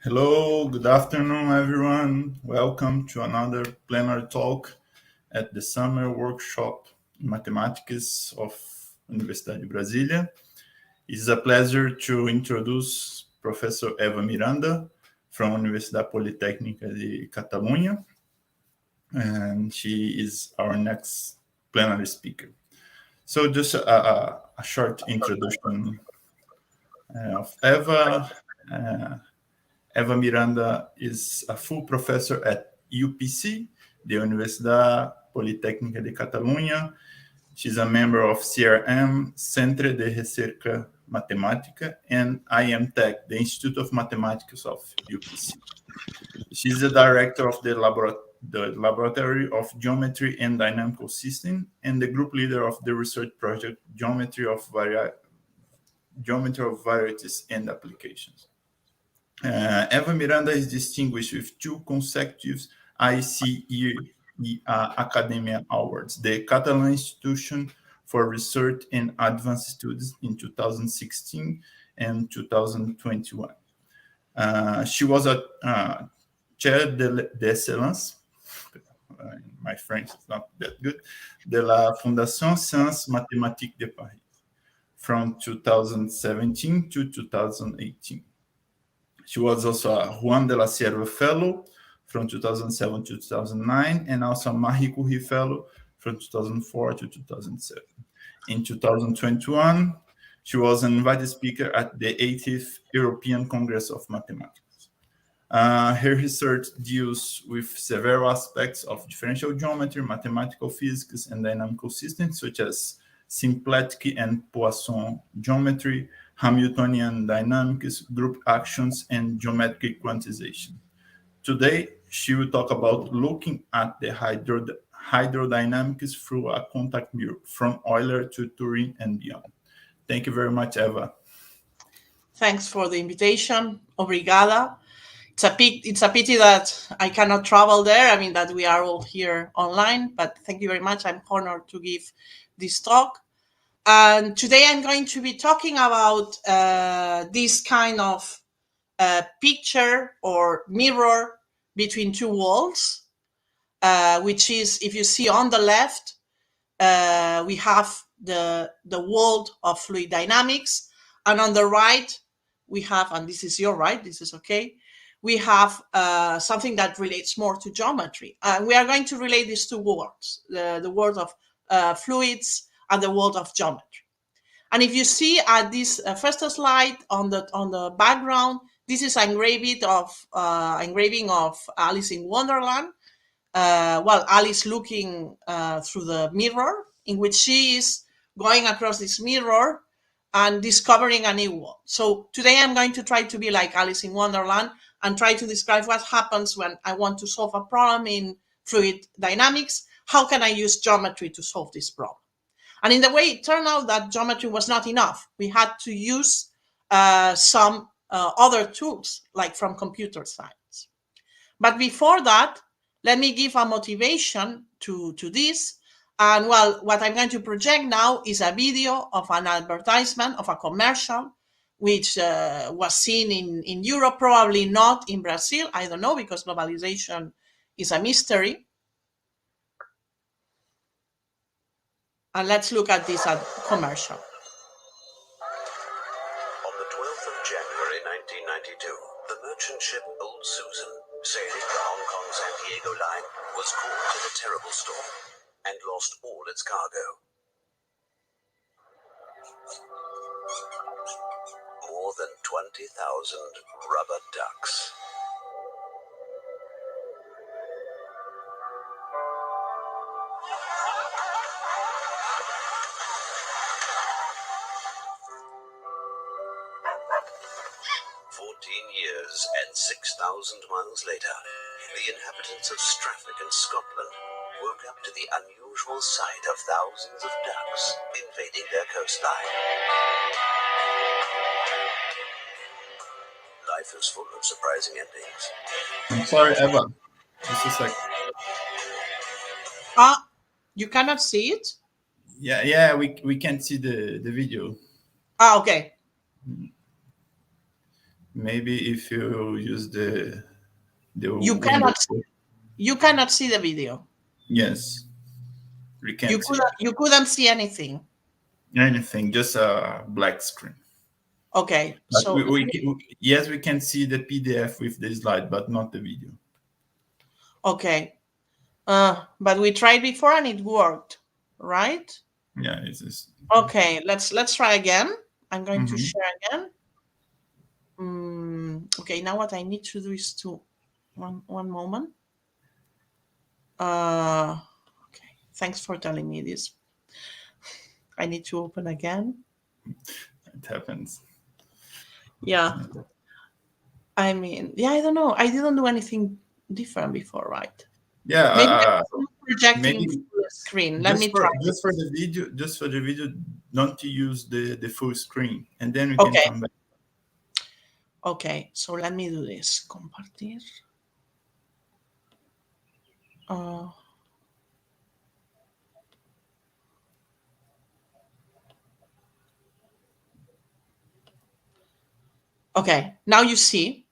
Hello, good afternoon, everyone. Welcome to another plenary talk at the summer workshop in mathematics of Universidade de Brasília. It's a pleasure to introduce Professor Eva Miranda from Universidade Politécnica de Catalunha, and she is our next plenary speaker. So just a short introduction of Eva. Eva Miranda is a full professor at UPC, the Universidade Politécnica de Catalunha. She's a member of CRM, Centre de Recerca Matemática, and IMTech, the Institute of Mathematics of UPC. She's the director of the Laboratory of Geometry and Dynamical System and the group leader of the research project Geometry of Varieties and Applications. Eva Miranda is distinguished with 2 consecutive ICEA Academia Awards, the Catalan Institution for Research and Advanced Studies in 2016 and 2021. She was a chair d'excellence, my French is not that good, de la Fondation Sciences Mathématiques de Paris from 2017 to 2018. She was also a Juan de la Cierva Fellow from 2007 to 2009, and also a Marie Curie Fellow from 2004 to 2007. In 2021, she was an invited speaker at the 80th European Congress of Mathematics. Her research deals with several aspects of differential geometry, mathematical physics, and dynamical systems, such as symplectic and Poisson geometry, Hamiltonian dynamics, group actions, and geometric quantization. Today, she will talk about looking at the hydrodynamics through a contact mirror, from Euler to Turing and beyond. Thank you very much, Eva. Thanks for the invitation. Obrigada. It's a pity that I cannot travel there. I mean, that we are all here online, but thank you very much. I'm honored to give this talk. And today I'm going to be talking about this kind of picture or mirror between 2 walls, which is, if you see on the left, we have the world of fluid dynamics, and on the right we have, and this is your right, this is okay, we have something that relates more to geometry. We are going to relate these 2 worlds, the world of fluids and the world of geometry. And if you see at this first slide on the background, this is engraving of Alice in Wonderland. Alice looking through the mirror, in which she is going across this mirror and discovering a new world. So today I'm going to try to be like Alice in Wonderland and try to describe what happens when I want to solve a problem in fluid dynamics. How can I use geometry to solve this problem? And in the way, it turned out that geometry was not enough. We had to use some other tools, like from computer science. But before that, let me give a motivation to this. And well, what I'm going to project now is a video of an advertisement of a commercial, which was seen in Europe, probably not in Brazil. I don't know, because globalization is a mystery. And let's look at this commercial. On the 12th of January 1992, the merchant ship Old Susan, sailing the Hong Kong-San Diego line, was caught in a terrible storm and lost all its cargo. More than 20,000 rubber ducks. Years and 6,000 miles later, the inhabitants of Stratford in Scotland woke up to the unusual sight of thousands of ducks invading their coastline. Life is full of surprising endings. I'm sorry, Eva. Just a sec. You cannot see it? Yeah, we can't see the video. Okay. Maybe if you use the You window. cannot see the video. Yes, we can't see You couldn't see anything. anything, just a black screen. Okay, But so yes, we can see the PDF with the slide, but not the video. okay, but we tried before and it worked, right? Yeah, it's just... Okay, let's try again. I'm going to share again. Okay, now what I need to do is to one moment. Okay, thanks for telling me this. I need to open again. It happens. Yeah. I mean, yeah, I don't know. I didn't do anything different before, right? Yeah, Maybe I'm projecting maybe full screen. Let me try. Just for the video, don't use the full screen, and then we can come back. Okay, so let me do this. Compartir. Okay, now you see,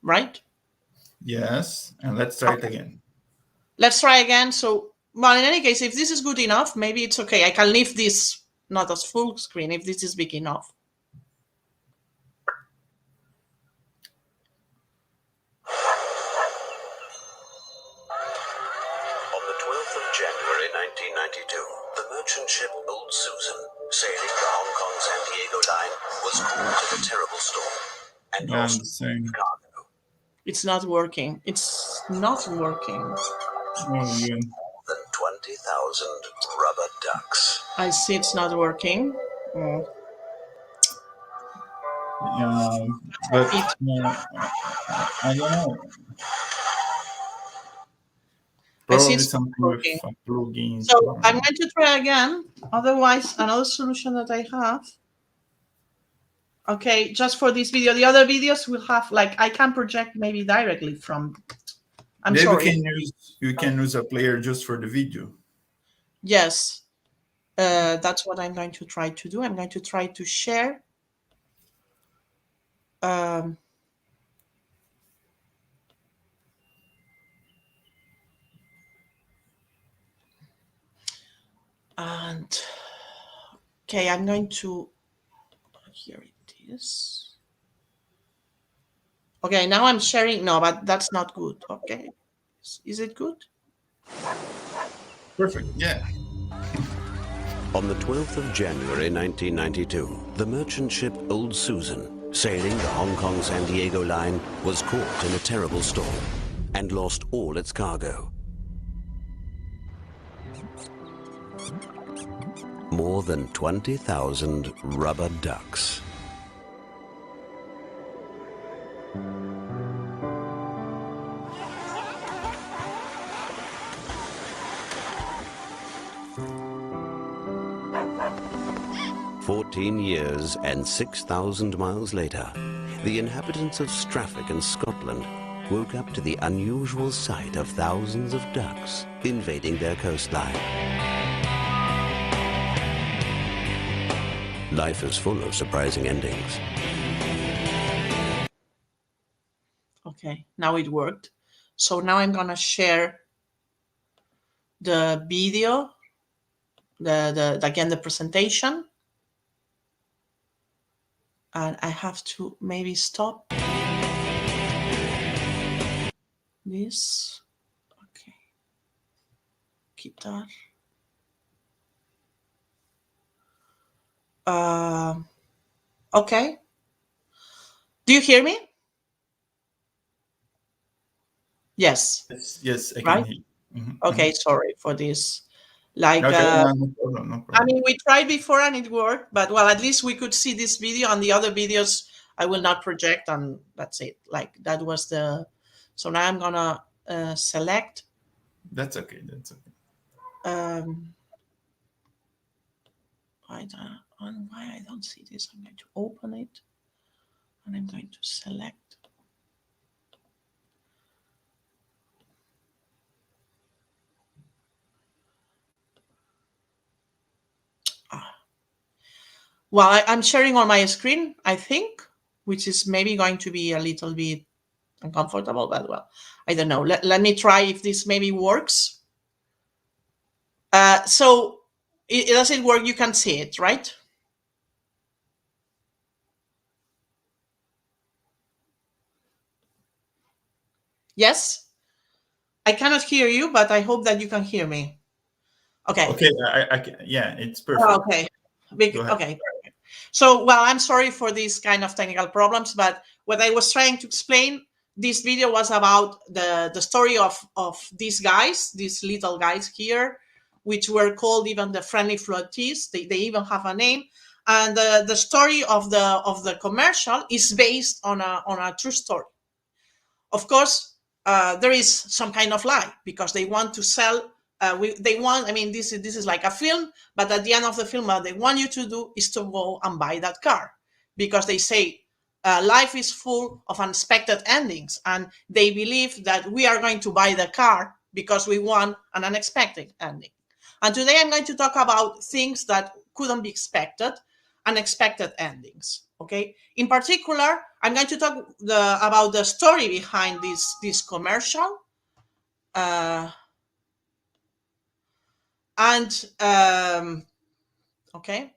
right? Yes, and let's try it again. Let's try again. So, well, in any case, if this is good enough, maybe it's okay. I can leave this not as full screen if this is big enough. On the 12th of January 1992, the merchant ship Old Susan, sailing the Hong Kong-San Diego line, was caught in a terrible storm and lost cargo. It's not working. It's not working. Oh, yeah. More than 20,000 rubber ducks. I see it's not working. Yeah, but I don't know. Probably something with plugins. So I'm going to try again. Otherwise, another solution that I have. Okay, just for this video. The other videos will have, like, I can project maybe directly from. Maybe you can use a player just for the video. Yes, that's what I'm going to try to do. I'm going to try to share. And okay, I'm going to. Here it is. Okay, now I'm sharing. No, but that's not good. Okay, is it good? Perfect. Yeah. On the 12th of January 1992, the merchant ship Old Susan, sailing the Hong Kong-San Diego line, was caught in a terrible storm and lost all its cargo. More than 20,000 rubber ducks. Years and 6,000 miles later, the inhabitants of Stratford in Scotland woke up to the unusual sight of thousands of ducks invading their coastline. Life is full of surprising endings. Okay, now it worked. So now I'm gonna share the video, again the presentation. And I have to maybe stop this. Okay. Keep that. Okay. Do you hear me? Yes. Yes, I can right? hear you. Okay, sorry for this. Like, okay, no problem, no problem. I mean, we tried before and it worked, but well, at least we could see this video, and the other videos I will not project, and that's it. Like, that was the. So now I'm gonna select. That's okay. That's okay. Why I don't see this? I'm going to open it, and I'm going to select. Well, I'm sharing on my screen, I think, which is maybe going to be a little bit uncomfortable, but well, I don't know. Let me try if this maybe works. So does it work? You can see it, right? Yes? I cannot hear you, but I hope that you can hear me. Okay. Okay, I can, yeah, it's perfect. Okay. Okay. So, well, I'm sorry for these kind of technical problems, but what I was trying to explain, this video was about the story of these guys, these little guys here, which were called even the friendly floaties. They even have a name. And the story of the commercial is based on a true story. Of course, there is some kind of lie because they want to sell. This is like a film, but at the end of the film, what they want you to do is to go and buy that car, because they say life is full of unexpected endings, and they believe that we are going to buy the car because we want an unexpected ending. And today I'm going to talk about things that couldn't be expected, unexpected endings. Okay. In particular, I'm going to talk about the story behind this commercial. Okay,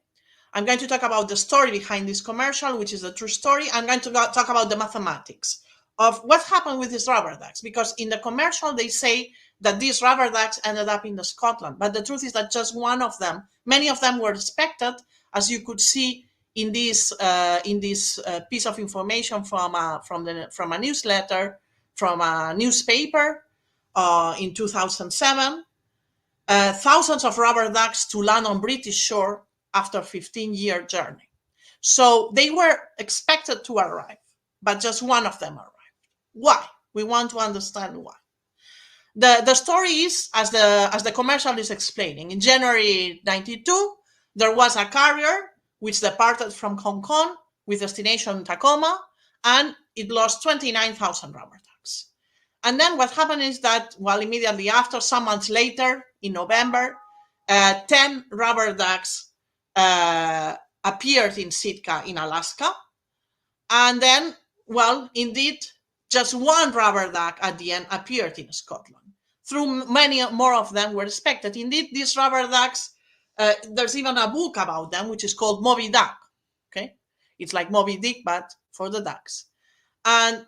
I'm going to talk about the story behind this commercial, which is a true story. I'm going to talk about the mathematics of what happened with these rubber ducks, because in the commercial they say that these rubber ducks ended up in Scotland, but the truth is that just one of them, many of them were expected, as you could see in this piece of information from a newsletter, from a newspaper in 2007. Thousands of rubber ducks to land on British shore after a 15-year journey. So they were expected to arrive, but just one of them arrived. Why? We want to understand why. The story is, as the commercial is explaining, in January 92, there was a carrier which departed from Hong Kong with destination Tacoma, and it lost 29,000 rubber ducks. And then what happened is that, well, immediately after, some months later, in November, 10 rubber ducks appeared in Sitka in Alaska. And then, well, indeed, just one rubber duck at the end appeared in Scotland. Through many more of them were expected. Indeed, these rubber ducks, there's even a book about them, which is called Moby Duck. Okay, it's like Moby Dick, but for the ducks. And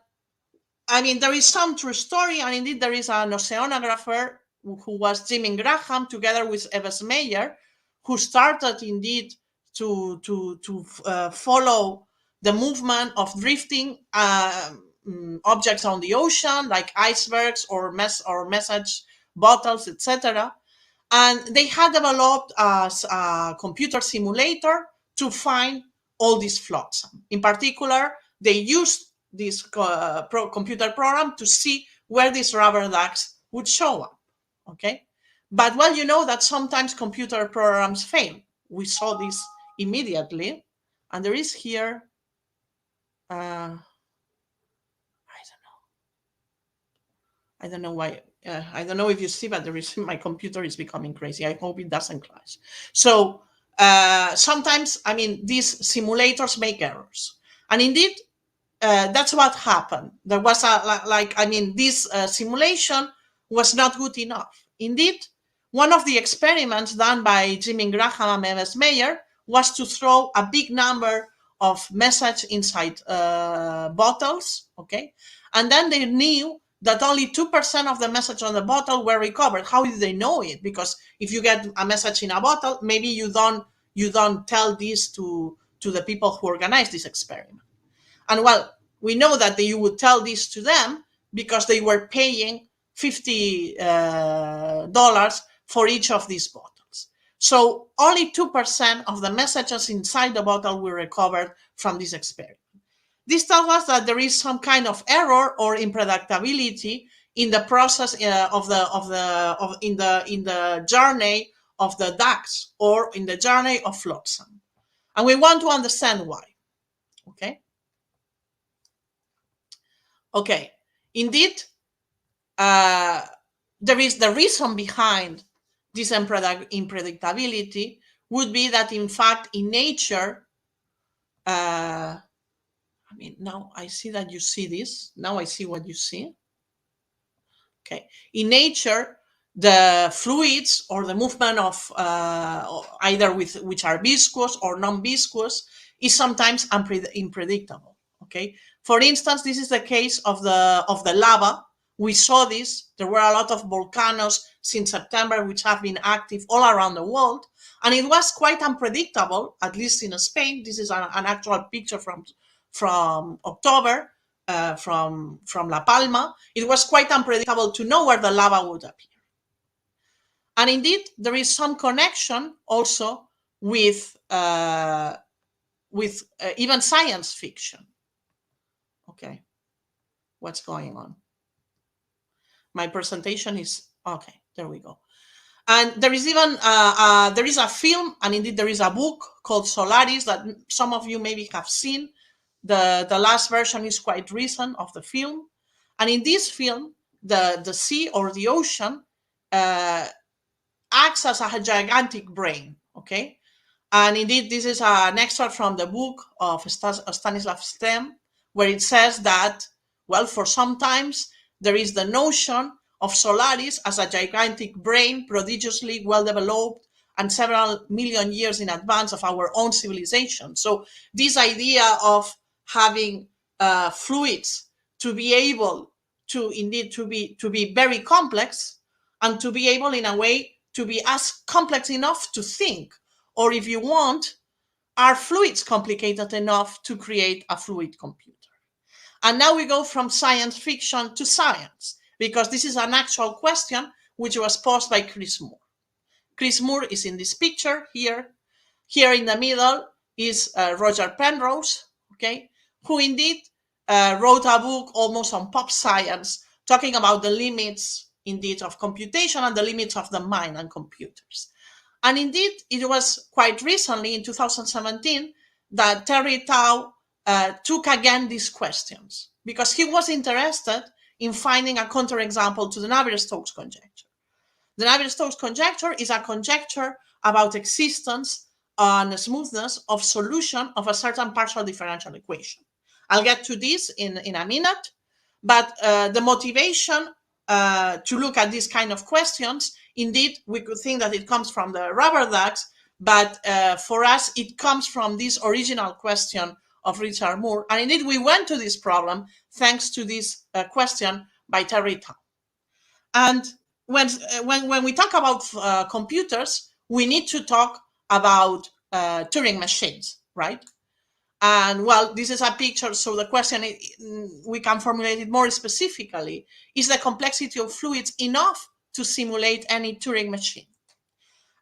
I mean, there is some true story, and indeed there is an oceanographer who was Jimmy Graham, together with Eves Meyer, who started indeed to follow the movement of drifting objects on the ocean, like icebergs or message bottles, etc. And they had developed a computer simulator to find all these flotsam. In particular, they used this computer program to see where these rubber ducks would show up. Okay, but well, you know that sometimes computer programs fail. We saw this immediately, and there is here. I don't know why. I don't know if you see, but there is, my computer is becoming crazy. I hope it doesn't clash. So sometimes, I mean, these simulators make errors, and indeed, that's what happened. There was this simulation was not good enough. Indeed, one of the experiments done by Jimmy Graham and Eves Meyer was to throw a big number of messages inside bottles, okay? And then they knew that only 2% of the message on the bottle were recovered. How did they know it? Because if you get a message in a bottle, maybe you don't tell this to the people who organized this experiment. And well, we know that you would tell this to them because they were paying $50 for each of these bottles. So only 2% of the messages inside the bottle were recovered from this experiment. This tells us that there is some kind of error or unpredictability in the process in the journey of the ducks, or in the journey of flotsam. And we want to understand why. Okay, indeed, there is the reason behind this unpredictability would be that, in fact, in nature, I'm I mean, now I see that you see this. Now I see what you see. Okay. In nature, the fluids or the movement of either which are viscous or non-viscous is sometimes unpredictable. Okay. For instance, this is the case of the lava. We saw this. There were a lot of volcanoes since September which have been active all around the world, and it was quite unpredictable, at least in Spain. This is an actual picture from October. From La Palma. It was quite unpredictable to know where the lava would appear. And indeed, there is some connection also with even science fiction. Okay, what's going on? My presentation is, okay, there we go. And there is even, there is a film, and indeed there is a book called Solaris that some of you maybe have seen. The last version is quite recent of the film. And in this film, the sea or the ocean acts as a gigantic brain, okay? And indeed, this is an extract from the book of Stanislav Stem, where it says that, well, for sometimes there is the notion of Solaris as a gigantic brain, prodigiously well-developed and several million years in advance of our own civilization. So this idea of having fluids to be able to indeed to be very complex, and to be able in a way to be as complex enough to think, or if you want, are fluids complicated enough to create a fluid computer? And now we go from science fiction to science, because this is an actual question which was posed by Cris Moore. Cris Moore is in this picture here. Here in the middle is Roger Penrose, okay, who indeed wrote a book almost on pop science, talking about the limits indeed of computation and the limits of the mind and computers. And indeed, it was quite recently in 2017 that Terence Tao took again these questions, because he was interested in finding a counterexample to the Navier-Stokes conjecture. The Navier-Stokes conjecture is a conjecture about existence and smoothness of solution of a certain partial differential equation. I'll get to this in a minute, but the motivation to look at these kind of questions, indeed, we could think that it comes from the rubber ducks, but for us, it comes from this original question of Richard Moore. And indeed, we went to this problem thanks to this question by Terence Tao. And when we talk about computers, we need to talk about Turing machines, right? And well, this is a picture, so the question, we can formulate it more specifically. Is the complexity of fluids enough to simulate any Turing machine?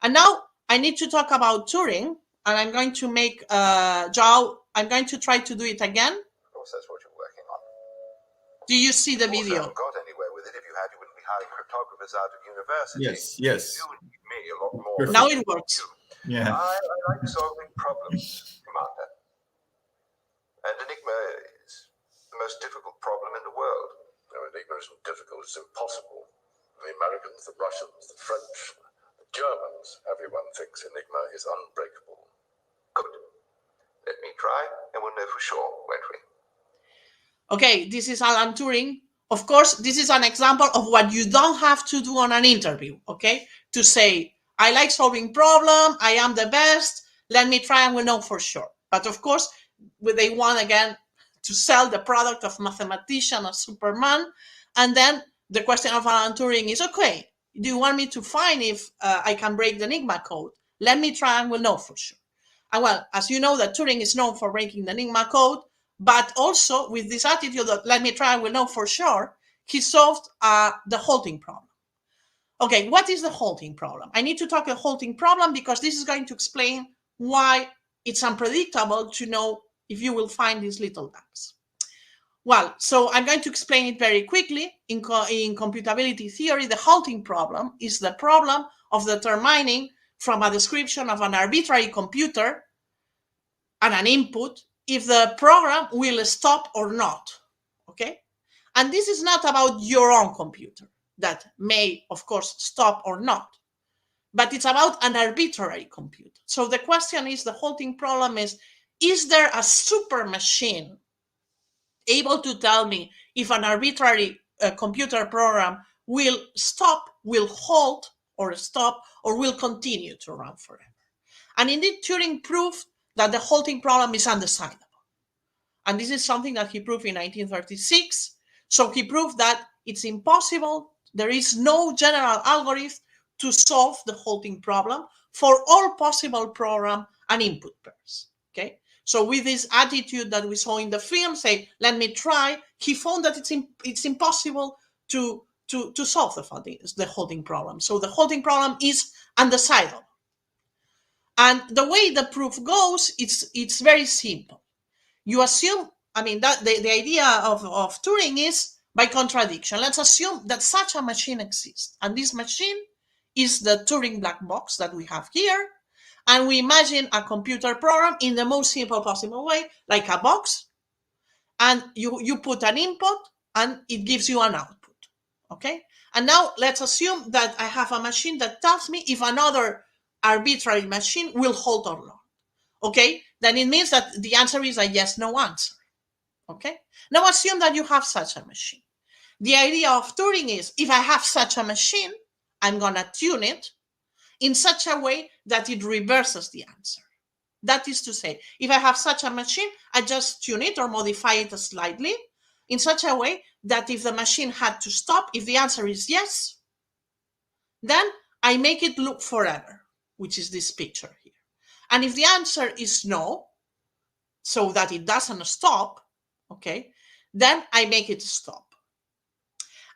And now I need to talk about Turing, and I'm going to make Zhao, I'm going to try to do it again. Of course, that's what you're working on. Do you see the Of course, video? I haven't got anywhere with it. If you had, you wouldn't be hiring cryptographers out of university. Yes, yes. You would need me a lot more. Perfect. Now it works. Yeah. I like solving problems, Commander. And Enigma is the most difficult problem in the world. No, Enigma isn't difficult, it's impossible. The Americans, the Russians, the French, the Germans, everyone thinks Enigma is unbreakable. Good. Let me try, and we'll know for sure, won't we? Okay, this is Alan Turing. Of course, this is an example of what you don't have to do on an interview, okay? To say, I like solving problems, I am the best, let me try and we'll know for sure. But of course, they want again to sell the product of mathematician or Superman. And then the question of Alan Turing is, okay, do you want me to find if I can break the Enigma code? Let me try and we'll know for sure. And well, as you know, that Turing is known for breaking the Enigma code, but also with this attitude that let me try and we'll know for sure, he solved the halting problem. Okay, what is the halting problem? I need to talk a halting problem because this is going to explain why it's unpredictable to know if you will find these little ducks. Well, so I'm going to explain it very quickly. In computability theory, the halting problem is the problem of determining from a description of an arbitrary computer and an input if the program will stop or not, okay? And this is not about your own computer that may, of course, stop or not, but it's about an arbitrary computer. So the question is, the halting problem is there a super machine able to tell me if an arbitrary computer program will stop, will halt, or stop, or will continue to run forever. And indeed, Turing proved that the halting problem is undecidable. And this is something that he proved in 1936. So he proved that it's impossible, there is no general algorithm to solve the halting problem for all possible program and input pairs. Okay, so with this attitude that we saw in the film, say, let me try, he found that it's impossible to solve the halting problem. So the halting problem is undecidable. And the way the proof goes, it's very simple. You assume, I mean, that the idea of Turing is by contradiction. Let's assume that such a machine exists. And this machine is the Turing black box that we have here. And we imagine a computer program in the most simple possible way, like a box. And you put an input and it gives you an output. Okay? And now let's assume that I have a machine that tells me if another arbitrary machine will halt or not. Okay? Then it means that the answer is a yes-no answer. Okay? Now assume that you have such a machine. The idea of Turing is, if I have such a machine, I'm going to tune it in such a way that it reverses the answer. That is to say, if I have such a machine, I just tune it or modify it slightly in such a way that if the machine had to stop, if the answer is yes, then I make it loop forever, which is this picture here. And if the answer is no, so that it doesn't stop, okay, then I make it stop.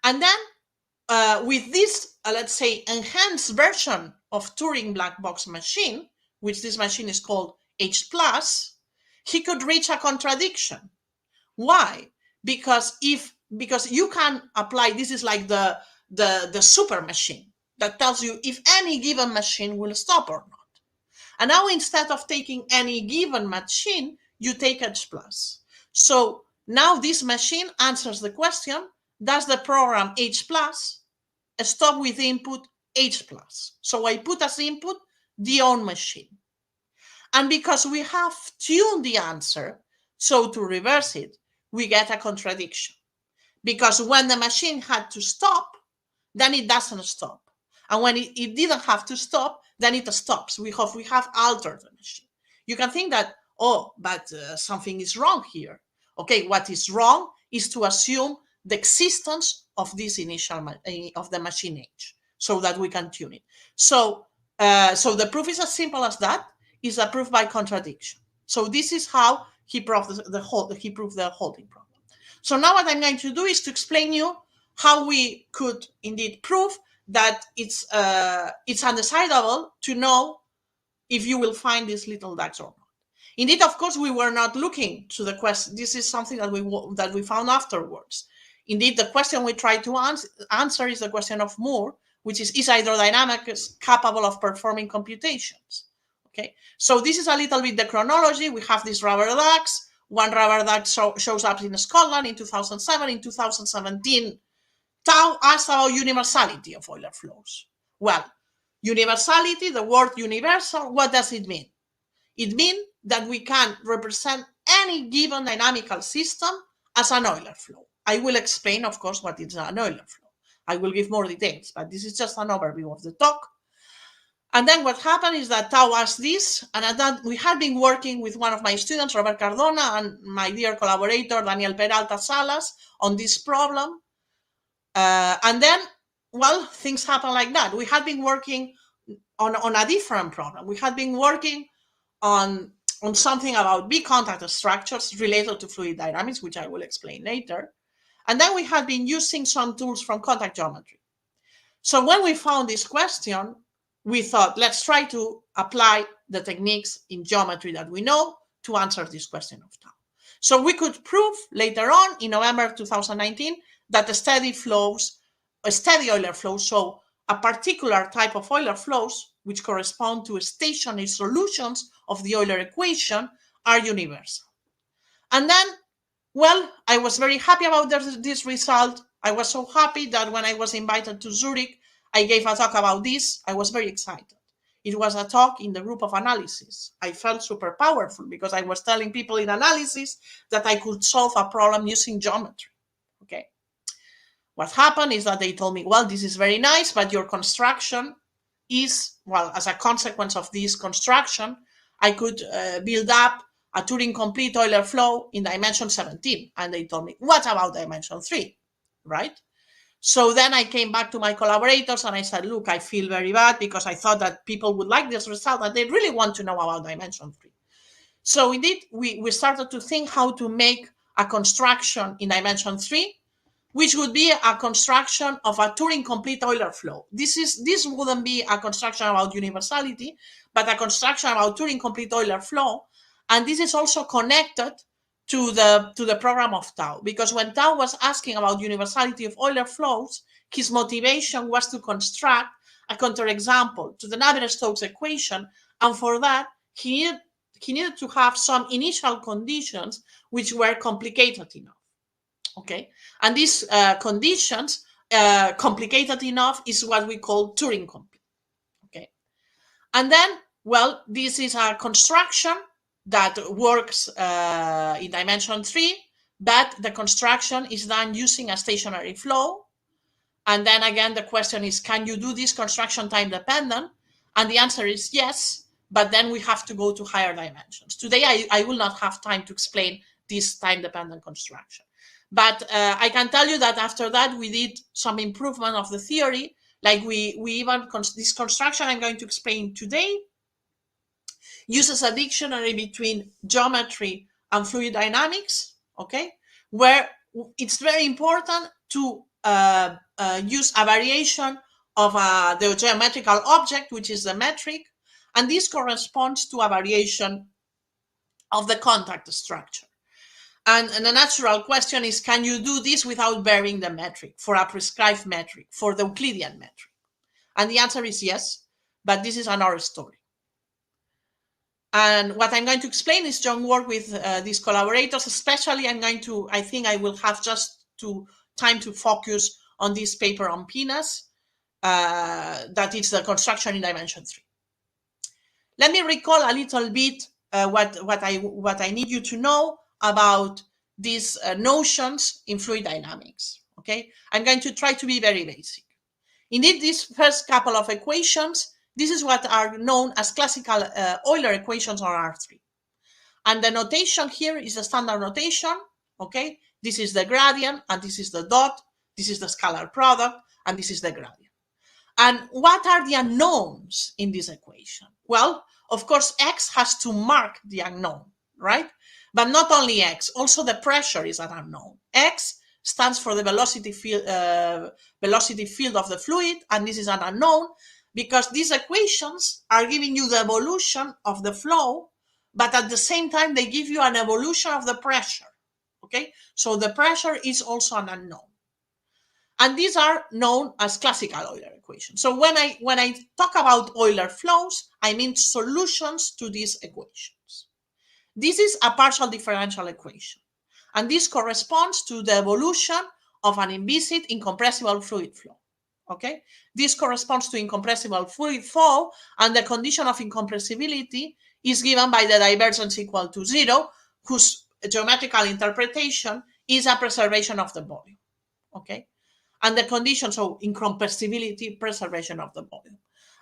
And then with this, let's say, enhanced version of Turing black box machine, which this machine is called H+, he could reach a contradiction. Why? Because you can apply, this is like the super machine that tells you if any given machine will stop or not. And now instead of taking any given machine, you take H+. So now this machine answers the question, does the program H+ stop with input H+? So I put as input the own machine. And because we have tuned the answer, so to reverse it, we get a contradiction. Because when the machine had to stop, then it doesn't stop. And when it didn't have to stop, then it stops. We have altered the machine. You can think that, oh, but something is wrong here. Okay, what is wrong is to assume the existence of this initial of the machine H, so that we can tune it. So the proof is as simple as that. Is a proof by contradiction. So this is how he proved the halting problem. So now what I'm going to do is to explain you how we could indeed prove that it's undecidable to know if you will find these little dots or not. Indeed, of course, we were not looking to the question. This is something that we found afterwards. Indeed, the question we tried to answer is the question of Moore, which is hydrodynamics capable of performing computations? Okay, so this is a little bit the chronology. We have these rubber ducks. One rubber duck shows up in Scotland in 2007. In 2017, Tao asked about universality of Euler flows. Well, universality, the word universal, what does it mean? It means that we can represent any given dynamical system as an Euler flow. I will explain, of course, what is an Euler flow. I will give more details, but this is just an overview of the talk. And then what happened is that Tao asked this, and at that we had been working with one of my students, Robert Cardona, and my dear collaborator, Daniel Peralta Salas, on this problem. And then, well, things happen like that. We had been working on a different problem. We had been working on something about big contact structures related to fluid dynamics, which I will explain later. And then we had been using some tools from contact geometry. So when we found this question, we thought, let's try to apply the techniques in geometry that we know to answer this question of Tao. So we could prove later on in November 2019 that the steady Euler flows, so a particular type of Euler flows, which correspond to stationary solutions of the Euler equation, are universal. And then, well, I was very happy about this result. I was so happy that when I was invited to Zurich, I gave a talk about this. I was very excited. It was a talk in the group of analysis. I felt super powerful because I was telling people in analysis that I could solve a problem using geometry. Okay. What happened is that they told me, well, this is very nice, but your construction is, well, as a consequence of this construction, I could build up a Turing complete Euler flow in dimension 17. And they told me, what about dimension 3, right? So then I came back to my collaborators and I said, look, I feel very bad because I thought that people would like this result and they really want to know about dimension 3. So indeed, we started to think how to make a construction in dimension 3, which would be a construction of a Turing complete Euler flow. This wouldn't be a construction about universality, but a construction about Turing complete Euler flow. And this is also connected to the program of Tao, because when Tao was asking about universality of Euler flows, his motivation was to construct a counterexample to the Navier-Stokes equation, and for that he needed to have some initial conditions which were complicated enough. Okay, and these conditions, complicated enough, is what we call Turing complete. Okay, and then, well, this is a construction that works in dimension 3, but the construction is done using a stationary flow. And then again, the question is, can you do this construction time dependent? And the answer is yes, but then we have to go to higher dimensions. Today, I will not have time to explain this time dependent construction. But I can tell you that after that, we did some improvement of the theory. Like we even, this construction I'm going to explain today uses a dictionary between geometry and fluid dynamics, okay, where it's very important to use a variation of the geometrical object, which is the metric, and this corresponds to a variation of the contact structure. And the natural question is, can you do this without varying the metric for a prescribed metric, for the Euclidean metric? And the answer is yes, but this is another story. And what I'm going to explain is joint work with these collaborators, especially I think I will have just time to focus on this paper on PINAS, that is the construction in dimension 3. Let me recall a little bit what I need you to know about these notions in fluid dynamics. Okay, I'm going to try to be very basic. Indeed, these first couple of equations, this is what are known as classical Euler equations on R3. And the notation here is the standard notation, okay? This is the gradient, and this is the dot, this is the scalar product, and this is the gradient. And what are the unknowns in this equation? Well, of course, X has to mark the unknown, right? But not only X, also the pressure is an unknown. X stands for the velocity field of the fluid, and this is an unknown, because these equations are giving you the evolution of the flow, but at the same time, they give you an evolution of the pressure, okay? So the pressure is also an unknown. And these are known as classical Euler equations. So when I talk about Euler flows, I mean solutions to these equations. This is a partial differential equation, and this corresponds to the evolution of an inviscid incompressible fluid flow. Okay, this corresponds to incompressible fluid flow, and the condition of incompressibility is given by the divergence equal to 0, whose geometrical interpretation is a preservation of the volume. Okay, and the condition, so incompressibility, preservation of the volume,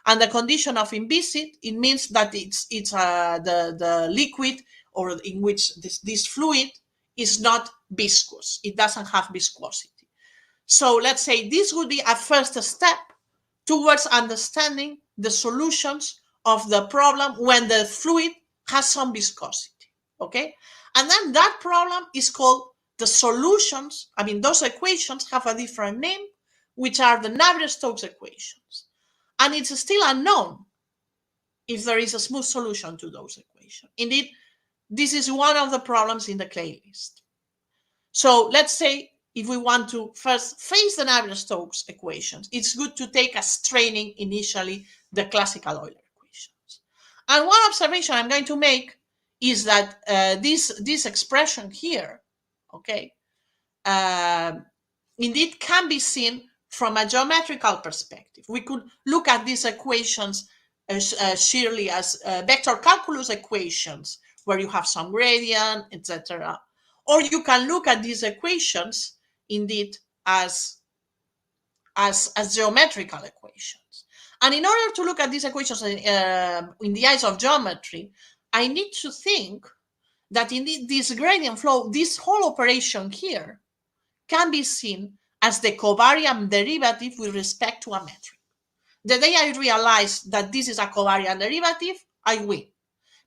and the condition of inviscid, it means that it's the liquid, or in which this fluid is not viscous, it doesn't have viscosity. So let's say this would be a first step towards understanding the solutions of the problem when the fluid has some viscosity, okay? And then that problem is called the solutions. I mean, those equations have a different name, which are the Navier-Stokes equations. And it's still unknown if there is a smooth solution to those equations. Indeed, this is one of the problems in the clay list. So let's say if we want to first face the Navier-Stokes equations, it's good to take as training initially the classical Euler equations. And one observation I'm going to make is that this expression here, okay, indeed can be seen from a geometrical perspective. We could look at these equations sheerly as vector calculus equations, where you have some gradient, etc. Or you can look at these equations indeed as geometrical equations. And in order to look at these equations in the eyes of geometry, I need to think that indeed this gradient flow, this whole operation here, can be seen as the covariant derivative with respect to a metric. The day I realize that this is a covariant derivative, I win.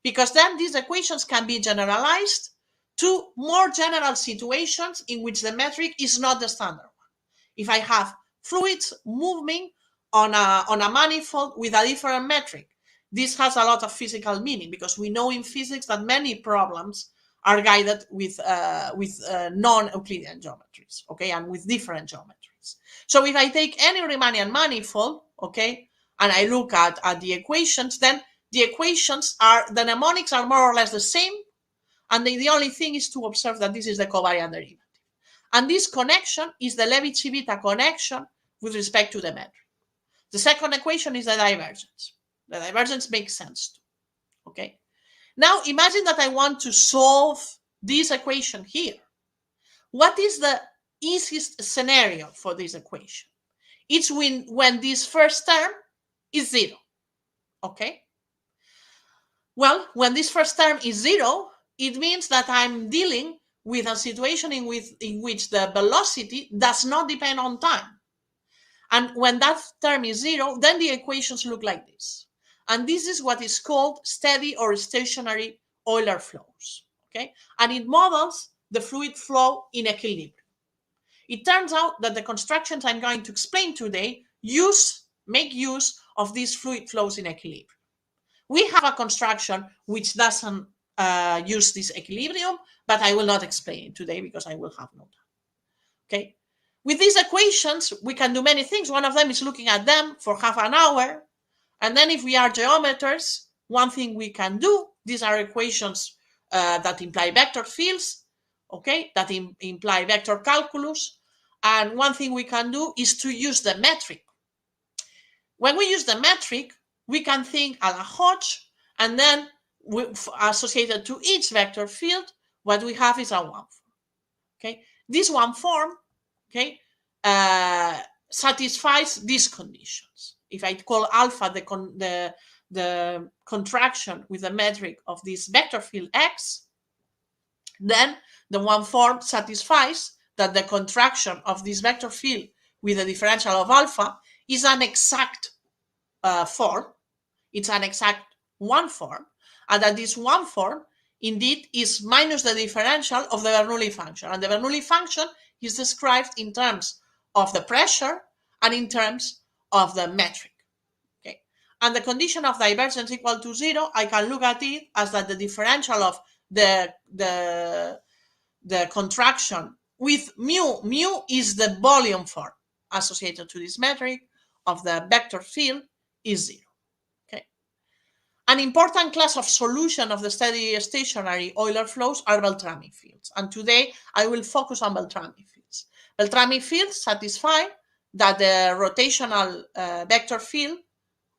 Because then these equations can be generalized to more general situations in which the metric is not the standard one. If I have fluids moving on a manifold with a different metric, this has a lot of physical meaning, because we know in physics that many problems are guided with non-Euclidean geometries, okay, and with different geometries. So if I take any Riemannian manifold, okay, and I look at the equations, then the equations the mnemonics are more or less the same, and the only thing is to observe that this is the covariant derivative. And this connection is the Levi-Civita connection with respect to the metric. The second equation is the divergence. The divergence makes sense too, okay? Now imagine that I want to solve this equation here. What is the easiest scenario for this equation? It's when this first term is 0, okay? Well, when this first term is 0, it means that I'm dealing with a situation in which the velocity does not depend on time. And when that term is 0, then the equations look like this. And this is what is called steady or stationary Euler flows, okay? And it models the fluid flow in equilibrium. It turns out that the constructions I'm going to explain today make use of these fluid flows in equilibrium. We have a construction which doesn't use this equilibrium, but I will not explain it today because I will have no time, okay? With these equations, we can do many things. One of them is looking at them for half an hour. And then if we are geometers, one thing we can do, these are equations that imply vector fields, okay, that imply vector calculus. And one thing we can do is to use the metric. When we use the metric, we can think a la Hodge, and then associated to each vector field, what we have is a one form, okay? This one form, okay, satisfies these conditions. If I call alpha the contraction with the metric of this vector field X, then the one form satisfies that the contraction of this vector field with the differential of alpha is an exact form. It's an exact one form, and that this one form indeed is minus the differential of the Bernoulli function. And the Bernoulli function is described in terms of the pressure and in terms of the metric, okay? And the condition of divergence equal to 0, I can look at it as that the differential of the contraction with mu is the volume form associated to this metric of the vector field is 0, okay? An important class of solution of the steady stationary Euler flows are Beltrami fields, and today I will focus on Beltrami fields. Beltrami fields satisfy that the rotational vector field,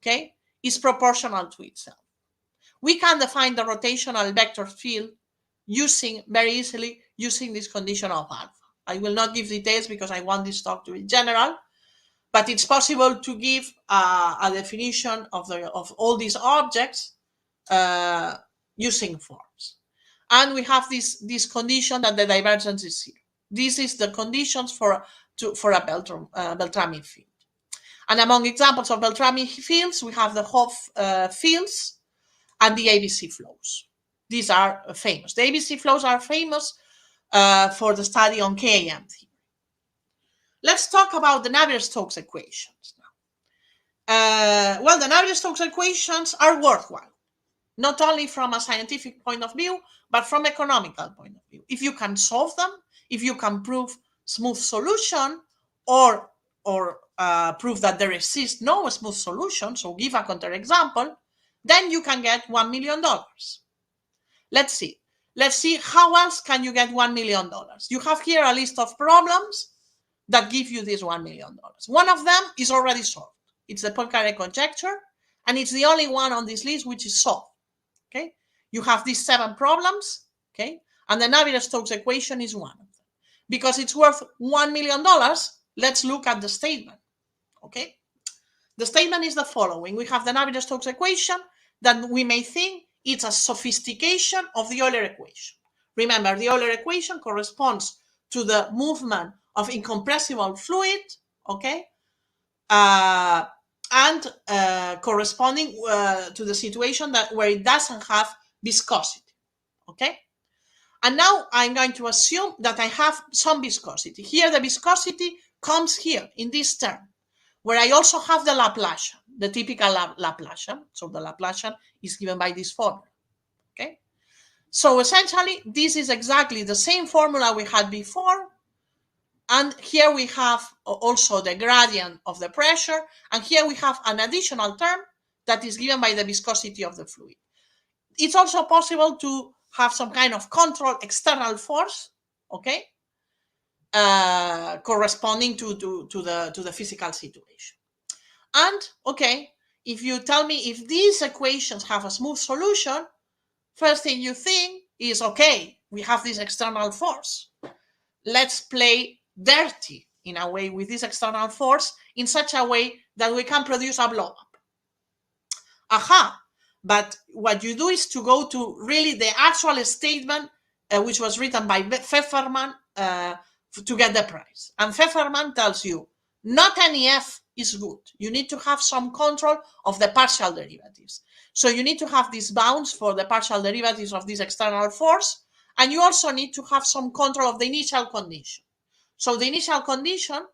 okay, is proportional to itself. We can define the rotational vector field very easily using this condition of alpha. I will not give details because I want this talk to be general, but it's possible to give a definition of all these objects using forms. And we have this condition that the divergence is 0. This is the conditions for a Beltrami field. And among examples of Beltrami fields, we have the Hopf fields and the ABC flows. These are famous. The ABC flows are famous for the study on KAM theory. Let's talk about the Navier-Stokes equations now. Well, the Navier-Stokes equations are worthwhile, not only from a scientific point of view, but from economical point of view. If you can solve them, if you can prove smooth solution, or prove that there exists no smooth solution, so give a counterexample, then you can get $1 million. Let's see how else can you get $1 million. You have here a list of problems that give you this $1 million. One of them is already solved. It's the Poincaré conjecture, and it's the only one on this list which is solved. Okay, you have these 7 problems. Okay, and the Navier-Stokes equation is one of them. Because it's worth $1 million, let's look at the statement. Okay, the statement is the following. We have the Navier-Stokes equation that we may think it's a sophistication of the Euler equation. Remember, the Euler equation corresponds to the movement of incompressible fluid, okay, and corresponding to the situation where it doesn't have viscosity, okay? And now I'm going to assume that I have some viscosity. Here, the viscosity comes here in this term, where I also have the Laplacian, the typical Laplacian. So the Laplacian is given by this formula, okay? So essentially, this is exactly the same formula we had before. And here we have also the gradient of the pressure. And here we have an additional term that is given by the viscosity of the fluid. It's also possible to have some kind of control external force, okay, corresponding to the physical situation. And, okay, if you tell me if these equations have a smooth solution, first thing you think is, okay, we have this external force. Let's play dirty in a way with this external force in such a way that we can produce a blowup. Aha, but what you do is to go to really the actual statement which was written by Pfefferman to get the price. And Pfefferman tells you, not any F is good. You need to have some control of the partial derivatives. So you need to have these bounds for the partial derivatives of this external force, and you also need to have some control of the initial condition. So the initial condition,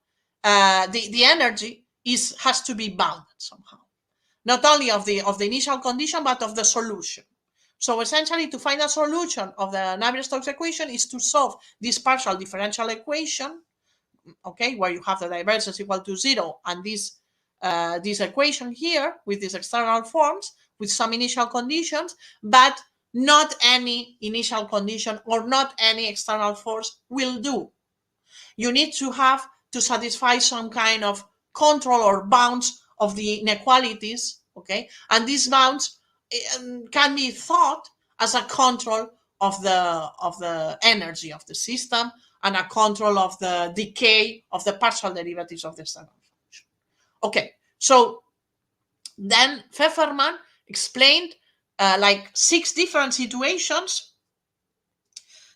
the energy has to be bounded somehow. Not only of the initial condition, but of the solution. So essentially, to find a solution of the Navier-Stokes equation is to solve this partial differential equation, okay, where you have the divergence equal to 0 and this equation here with these external forms with some initial conditions, but not any initial condition or not any external force will do. You need to have to satisfy some kind of control or bounds of the inequalities, okay? And these bounds can be thought as a control of the energy of the system and a control of the decay of the partial derivatives of the external function. Okay, so then Pfefferman explained like 6 different situations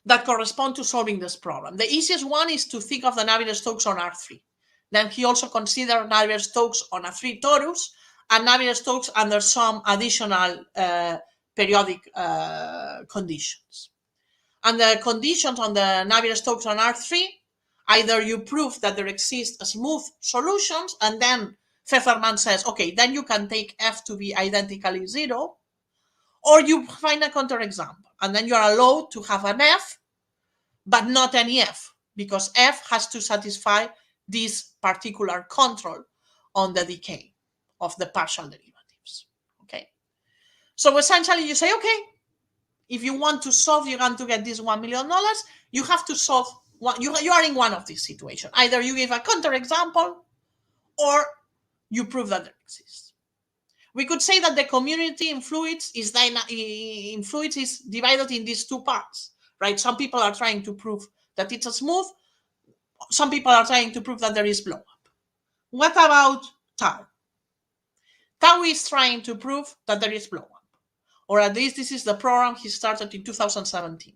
that correspond to solving this problem. The easiest one is to think of the Navier-Stokes on R3. Then he also considered Navier-Stokes on a 3 torus and Navier-Stokes under some additional periodic conditions. And the conditions on the Navier-Stokes on R3, either you prove that there exist smooth solutions, and then Pfefferman says, okay, then you can take F to be identically 0, or you find a counterexample, and then you are allowed to have an F, but not any F, because F has to satisfy this particular control on the decay of the partial derivatives, okay? So essentially you say, okay, if you want to solve, you want to get this $1 million, you have to solve, you are in one of these situations. Either you give a counterexample or you prove that there exists. We could say that the community in fluids is divided in these 2 parts, right? Some people are trying to prove that it's a smooth. Some people are trying to prove that there is blowup. What about Tao? Tao is trying to prove that there is blowup, or at least this is the program he started in 2017.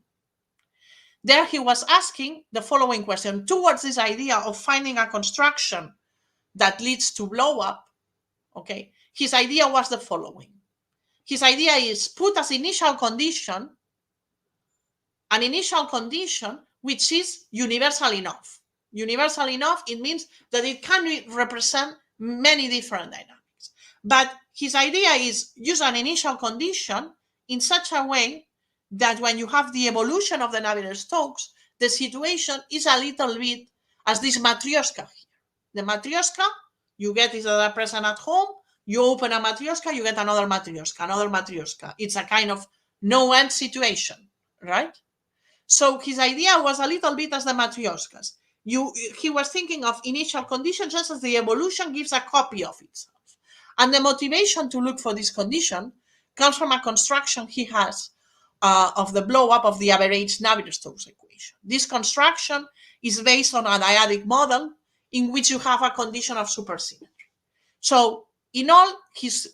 There he was asking the following question towards this idea of finding a construction that leads to blowup, okay? His idea was the following. His idea is put as initial condition an initial condition which is universal enough. Universal enough, it means that it can represent many different dynamics. But his idea is use an initial condition in such a way that when you have the evolution of the Navier-Stokes, the situation is a little bit as this matryoshka here. The matryoshka, you get it at present at home, you open a matryoshka, you get another matryoshka, another matryoshka. It's a kind of no-end situation, right? So his idea was a little bit as the matryoshkas. He was thinking of initial conditions just as the evolution gives a copy of itself. And the motivation to look for this condition comes from a construction he has of the blow-up of the average Navier-Stokes equation. This construction is based on a dyadic model in which you have a condition of supersymmetry. So in all, his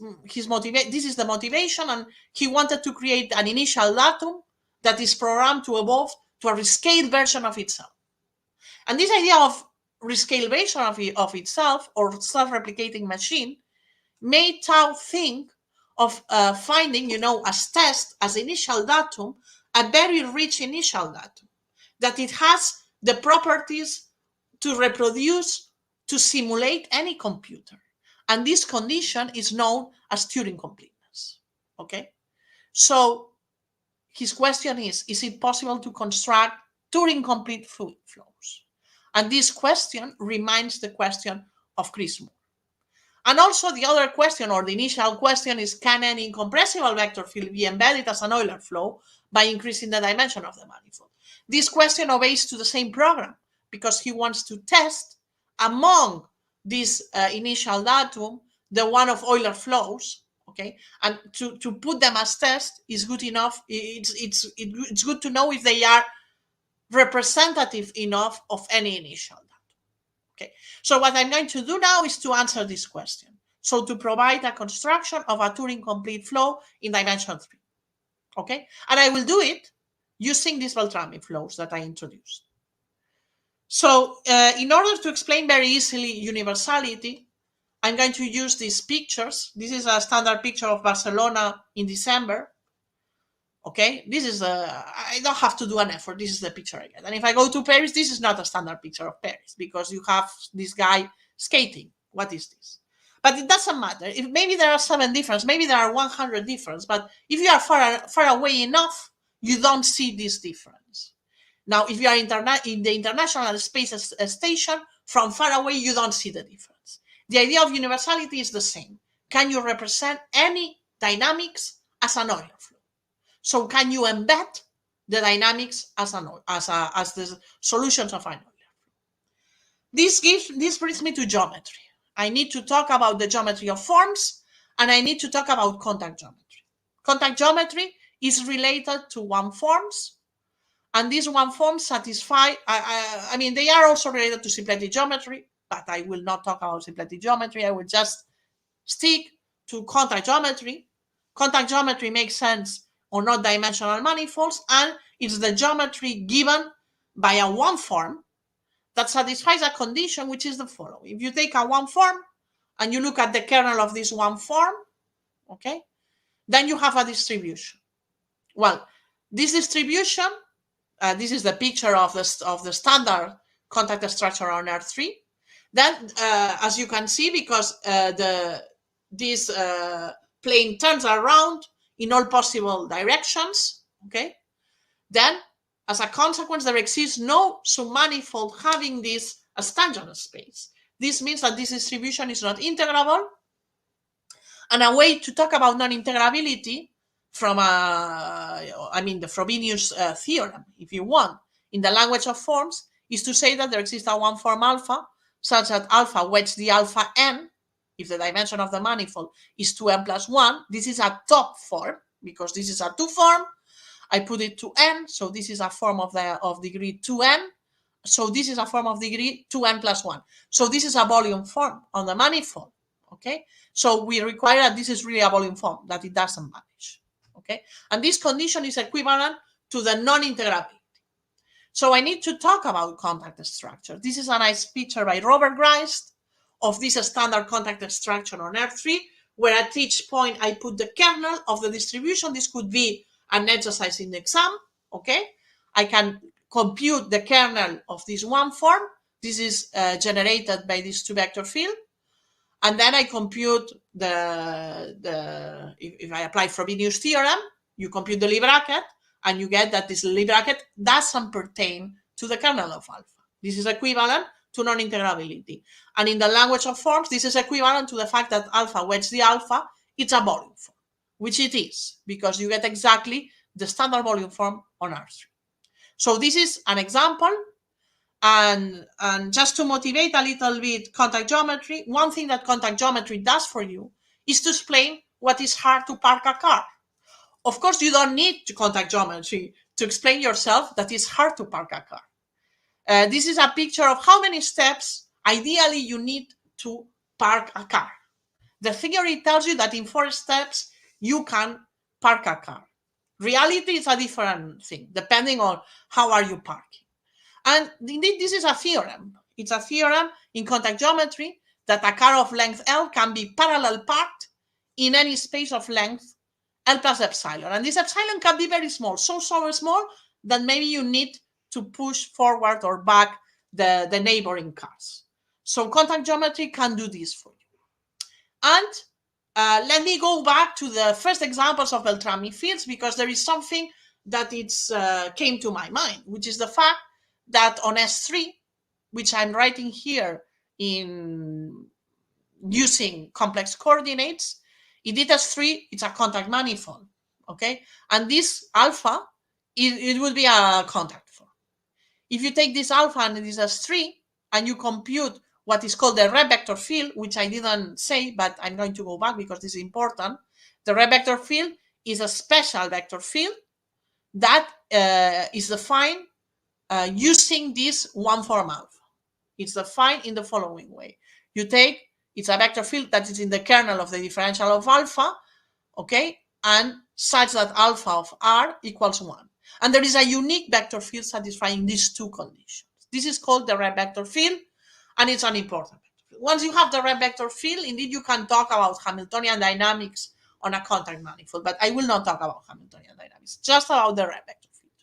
motivation, this is the motivation, and he wanted to create an initial datum that is programmed to evolve to a rescaled version of itself. And this idea of rescaled version of itself, or self-replicating machine, made Tao think of finding, as test, as initial datum, a very rich initial datum, that it has the properties to reproduce, to simulate any computer. And this condition is known as Turing completeness, okay? So his question is it possible to construct Turing complete fluid flows? And this question reminds the question of Cris Moore. And also the other question, or the initial question, is can any incompressible vector field be embedded as an Euler flow by increasing the dimension of the manifold? This question obeys to the same program, because he wants to test among this initial datum the one of Euler flows, okay? And to put them as test is good enough. It's good to know if they are representative enough of any initial datum. Okay, so what I'm going to do now is to answer this question. So to provide a construction of a Turing complete flow in dimension 3. Okay, and I will do it using these Beltrami flows that I introduced. So in order to explain very easily universality, I'm going to use these pictures. This is a standard picture of Barcelona in December. Okay, this is I don't have to do an effort. This is the picture I get. And if I go to Paris, this is not a standard picture of Paris, because you have this guy skating. What is this? But it doesn't matter. If maybe there are 7 differences, maybe there are 100 differences, but if you are far away enough, you don't see this difference. Now, if you are in the International Space Station, from far away, you don't see the difference. The idea of universality is the same. Can you represent any dynamics as an Euler flow? So can you embed the dynamics as the solutions of an Euler flow? This brings me to geometry. I need to talk about the geometry of forms, and I need to talk about contact geometry. Contact geometry is related to one forms, and these one forms satisfy, I mean, they are also related to symplectic geometry, but I will not talk about symplectic geometry. I will just stick to contact geometry. Contact geometry makes sense on not-dimensional manifolds, and it's the geometry given by a one form that satisfies a condition, which is the following. If you take a one form and you look at the kernel of this one form, okay, then you have a distribution. Well, this distribution, this is the picture of the standard contact structure on R3. Then, as you can see, because this plane turns around in all possible directions, okay, then as a consequence, there exists no submanifold having this as tangent space. This means that this distribution is not integrable. And a way to talk about non-integrability from the Frobenius theorem, if you want, in the language of forms, is to say that there exists a one form alpha, such that alpha wedge the alpha n, if the dimension of the manifold is 2n plus 1. This is a top form, because this is a 2 form. I put it to n, so this is a form of degree 2n. So this is a form of degree 2n plus 1. So this is a volume form on the manifold, okay? So we require that this is really a volume form, that it doesn't vanish, okay? And this condition is equivalent to the non-integrability. So I need to talk about contact structure. This is a nice picture by Robert Grist of this standard contact structure on R3, where at each point I put the kernel of the distribution. This could be an exercise in the exam, okay? I can compute the kernel of this one form. This is generated by this 2-vector field. And then I compute if I apply Frobenius theorem, you compute the Lie bracket, and you get that this Lie bracket doesn't pertain to the kernel of alpha. This is equivalent to non-integrability. And in the language of forms, this is equivalent to the fact that alpha wedge the alpha, it's a volume form, which it is, because you get exactly the standard volume form on R3. So this is an example. And just to motivate a little bit contact geometry, one thing that contact geometry does for you is to explain what is hard to park a car. Of course, you don't need to contact geometry to explain yourself that it's hard to park a car. This is a picture of how many steps ideally you need to park a car. The theory tells you that in 4 steps you can park a car. Reality is a different thing, depending on how are you parking. And indeed, this is a theorem. It's a theorem in contact geometry that a car of length L can be parallel parked in any space of length L plus epsilon. And this epsilon can be very small, so small that maybe you need to push forward or back the neighboring cars. So contact geometry can do this for you. And let me go back to the first examples of Beltrami fields, because there is something that came to my mind, which is the fact that on S3, which I'm writing here in using complex coordinates, indeed S3, it's a contact manifold, okay? And this alpha, it would be a contact form. If you take this alpha and this S3, and you compute what is called the Revector field, which I didn't say, but I'm going to go back because this is important. The Revector field is a special vector field that is defined using this one form alpha. It's defined in the following way. You take, it's a vector field that is in the kernel of the differential of alpha, okay, and such that alpha of R equals 1. And there is a unique vector field satisfying these 2 conditions. This is called the Revector field, and it's an important vector field. Once you have the Revector field, indeed you can talk about Hamiltonian dynamics on a contact manifold, but I will not talk about Hamiltonian dynamics, just about the Revector field.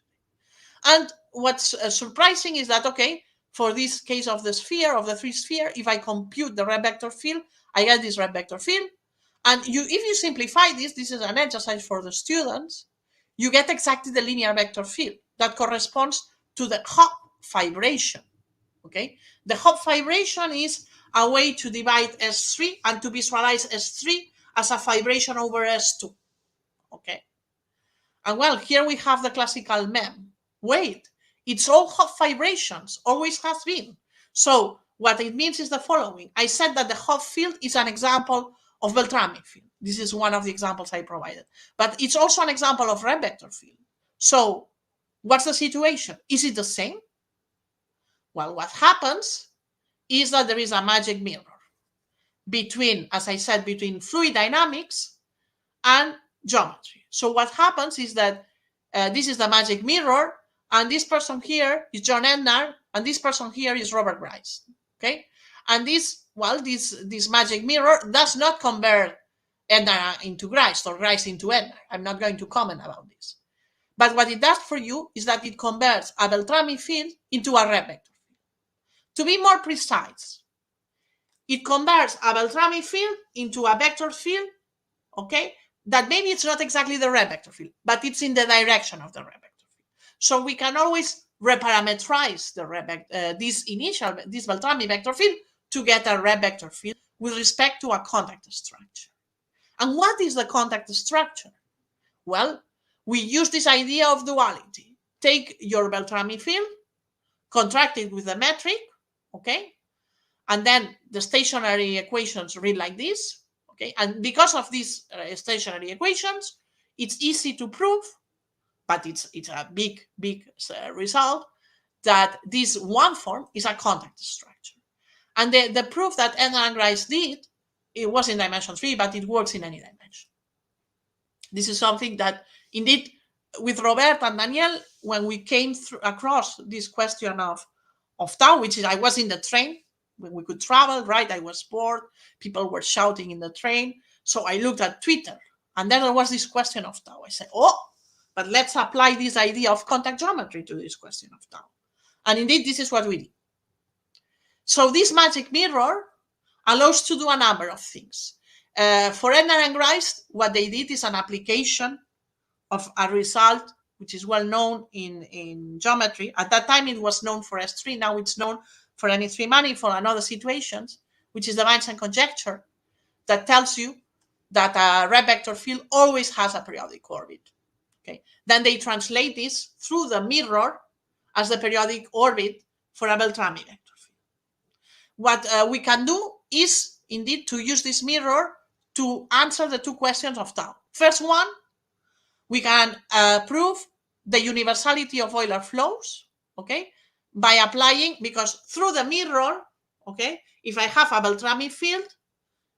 And what's surprising is that, okay, for this case of the sphere, of the 3 sphere, if I compute the Revector field, I get this Revector field. And if you simplify this is an exercise for the students, you get exactly the linear vector field that corresponds to the Hopf vibration, okay? The Hopf vibration is a way to divide S3 and to visualize S3 as a vibration over S2, okay? And well, here we have the classical mem. Wait, it's all Hopf vibrations, always has been. So what it means is the following. I said that the Hopf field is an example of Beltrami field. This is one of the examples I provided. But it's also an example of Revector field. So what's the situation? Is it the same? Well, what happens is that there is a magic mirror between, as I said, between fluid dynamics and geometry. So what happens is that this is the magic mirror, and this person here is John Ednar, and this person here is Robert Grice, okay? And this magic mirror does not convert Ednar into Grice or Grice into Ednar. I'm not going to comment about this. But what it does for you is that it converts a Beltrami field into a Revector field. To be more precise, it converts a Beltrami field into a vector field, okay, that maybe it's not exactly the Revector field, but it's in the direction of the Revector field. So we can always reparameterize this Beltrami vector field to get a Revector field with respect to a contact structure. And what is the contact structure? Well, we use this idea of duality. Take your Beltrami field, contract it with the metric, okay? And then the stationary equations read like this, okay? And because of these stationary equations, it's easy to prove, but it's a big result, that this one form is a contact structure. And the proof that Ednar and Grice did, it was in dimension 3, but it works in any dimension. This is something that, indeed, with Robert and Daniel, when we came across this question of Tao, which is, I was in the train, when we could travel, right? I was bored, people were shouting in the train. So I looked at Twitter, and then there was this question of Tao. I said, oh, but let's apply this idea of contact geometry to this question of Tao. And indeed, this is what we did. So this magic mirror allows to do a number of things. For Ednar and Grice, what they did is an application of a result which is well known in geometry. At that time, it was known for S3. Now it's known for any 3 manifold and other situations, which is the Weinstein conjecture that tells you that a Revector field always has a periodic orbit. Okay. Then they translate this through the mirror as the periodic orbit for a Beltrami vector field. What we can do is indeed to use this mirror to answer the two questions of Tao. First one, we can prove the universality of Euler flows, okay, by applying, because through the mirror, okay, if I have a Beltrami field,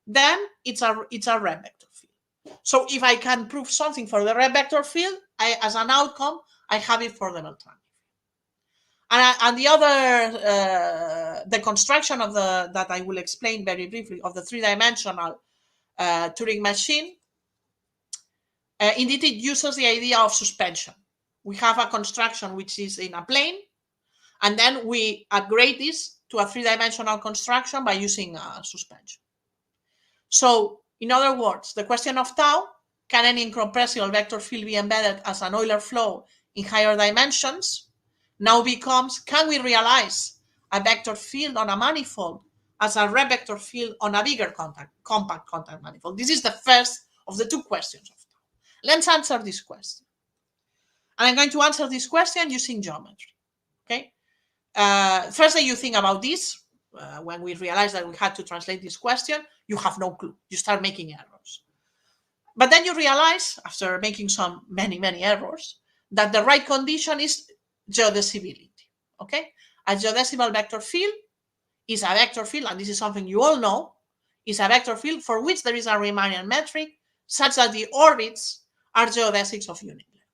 then it's a Revector field. So if I can prove something for the Revector field, as an outcome, I have it for the Beltrami. And the other, the construction of that I will explain very briefly, of the three-dimensional Turing machine, indeed it uses the idea of suspension. We have a construction which is in a plane, and then we upgrade this to a three-dimensional construction by using suspension. So, in other words, the question of Tao, can an incompressible vector field be embedded as an Euler flow in higher dimensions, now becomes, can we realize a vector field on a manifold as a Revector field on a bigger compact contact manifold? This is the first of the two questions of Tao. Let's answer this question. And I'm going to answer this question using geometry. Okay. First that you think about this, when we realize that we had to translate this question, you have no clue. You start making errors. But then you realize, after making many errors, that the right condition is geodecibability. Okay. A geodecimal vector field is a vector field, and this is something you all know, is a vector field for which there is a Riemannian metric such that the orbits are geodesics of unit length.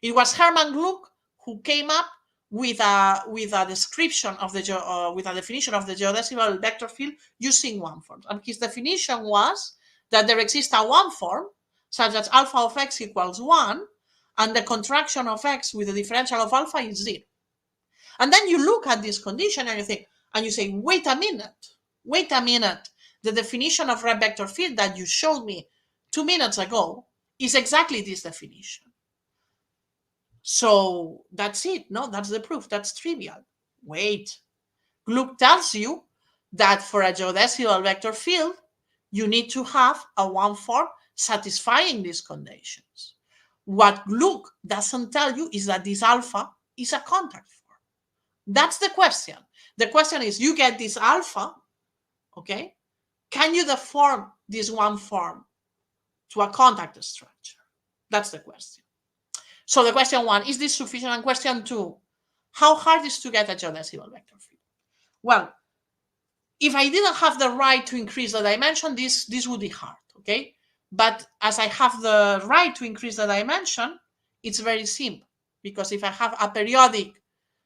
It was Hermann Gluck who came up with a description of the with a definition of the geodesimal vector field using one form. And his definition was that there exists a one form such that alpha of x equals 1, and the contraction of x with the differential of alpha is 0. And then you look at this condition and you think, and you say, wait a minute. The definition of Revector field that you showed me 2 minutes ago is exactly this definition. So that's it. No, that's the proof. That's trivial. Wait. Gluck tells you that for a geodesimal vector field, you need to have a one form satisfying these conditions. What Gluck doesn't tell you is that this alpha is a contact form. That's the question. The question is, you get this alpha, okay? Can you deform this one form to a contact structure? That's the question. So the question one, is this sufficient? And question two, how hard is to get a geodesimal vector field? Well, if I didn't have the right to increase the dimension, this would be hard, okay? But as I have the right to increase the dimension, it's very simple, because if I have a periodic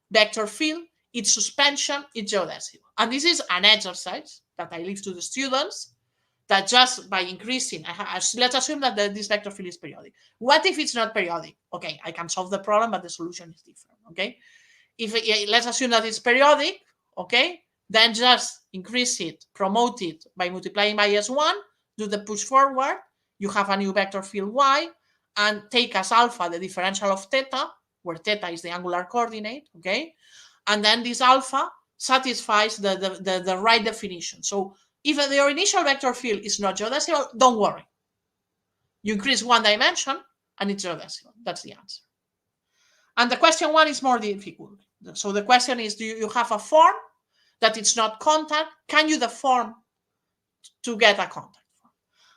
vector field, its suspension is geodesimal. And this is an exercise that I leave to the students, that just by increasing, let's assume that this vector field is periodic. What if it's not periodic? Okay, I can solve the problem, but the solution is different, okay? Let's assume that it's periodic, okay? Then just increase it, promote it by multiplying by S1, do the push forward, you have a new vector field Y, and take as alpha the differential of theta, where theta is the angular coordinate, okay? And then this alpha satisfies the right definition. So if your initial vector field is not geodesimal, don't worry. You increase one dimension and it's geodesimal. That's the answer. And the question one is more difficult. So the question is, do you have a form that it's not contact? Can you deform to get a contact form?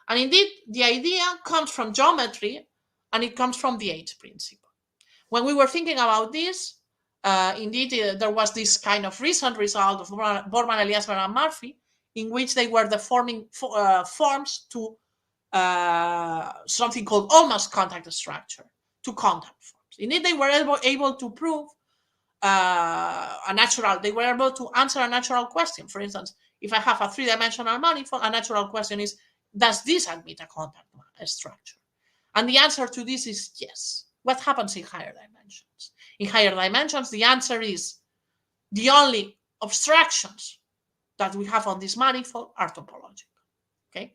And indeed, the idea comes from geometry, and it comes from the H principle. When we were thinking about this, indeed, there was this kind of recent result of Borman, Eliasberg, and Murphy, in which they were deforming forms to something called almost contact structure, to contact forms. Indeed, they were able to prove they were able to answer a natural question. For instance, if I have a three-dimensional manifold, a natural question is, does this admit a contact structure? And the answer to this is yes. What happens in higher dimensions? In higher dimensions, the answer is the only obstructions that we have on this manifold are topological, okay?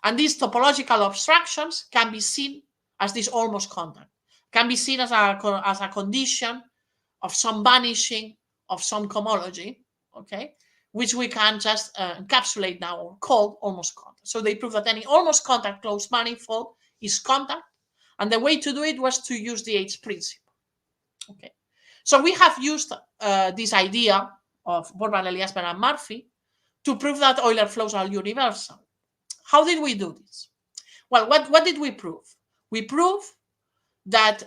And these topological obstructions can be seen as this almost contact, can be seen as a condition of some vanishing of some cohomology, okay? Which we can just encapsulate now or call almost contact. So they prove that any almost contact closed manifold is contact, and the way to do it was to use the H principle, okay? So we have used this idea of Borman, Eliasberg, and Murphy to prove that Euler flows are universal. How did we do this? Well, what did we prove? We proved that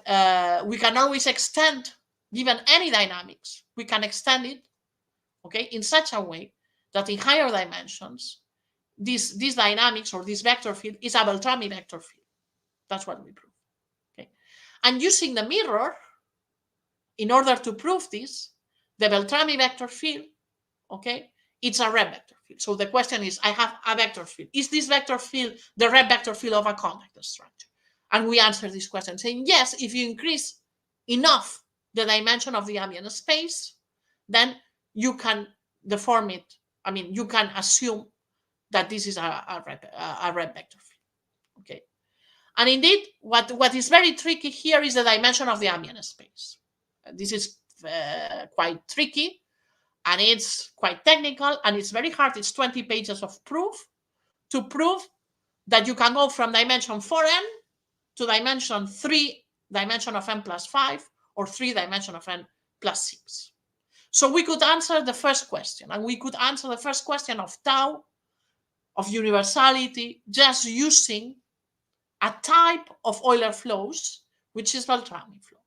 we can always extend, given any dynamics, we can extend it, okay, in such a way that in higher dimensions, this dynamics or this vector field is a Beltrami vector field. That's what we proved. Okay, and using the mirror, in order to prove this, the Beltrami vector field, okay, it's a Revector field. So the question is, I have a vector field. Is this vector field the Revector field of a convex structure? And we answer this question saying, yes, if you increase enough the dimension of the ambient space, then you can deform it. I mean, you can assume that this is a Revector field. Okay. And indeed, what is very tricky here is the dimension of the ambient space. This is quite tricky, and it's quite technical, and it's very hard. It's 20 pages of proof to prove that you can go from dimension 4n to dimension 3, dimension of n plus 5, or 3 dimension of n plus 6. So we could answer the first question, and we could answer the first question of tau, of universality, just using a type of Euler flows, which is Beltrami flows.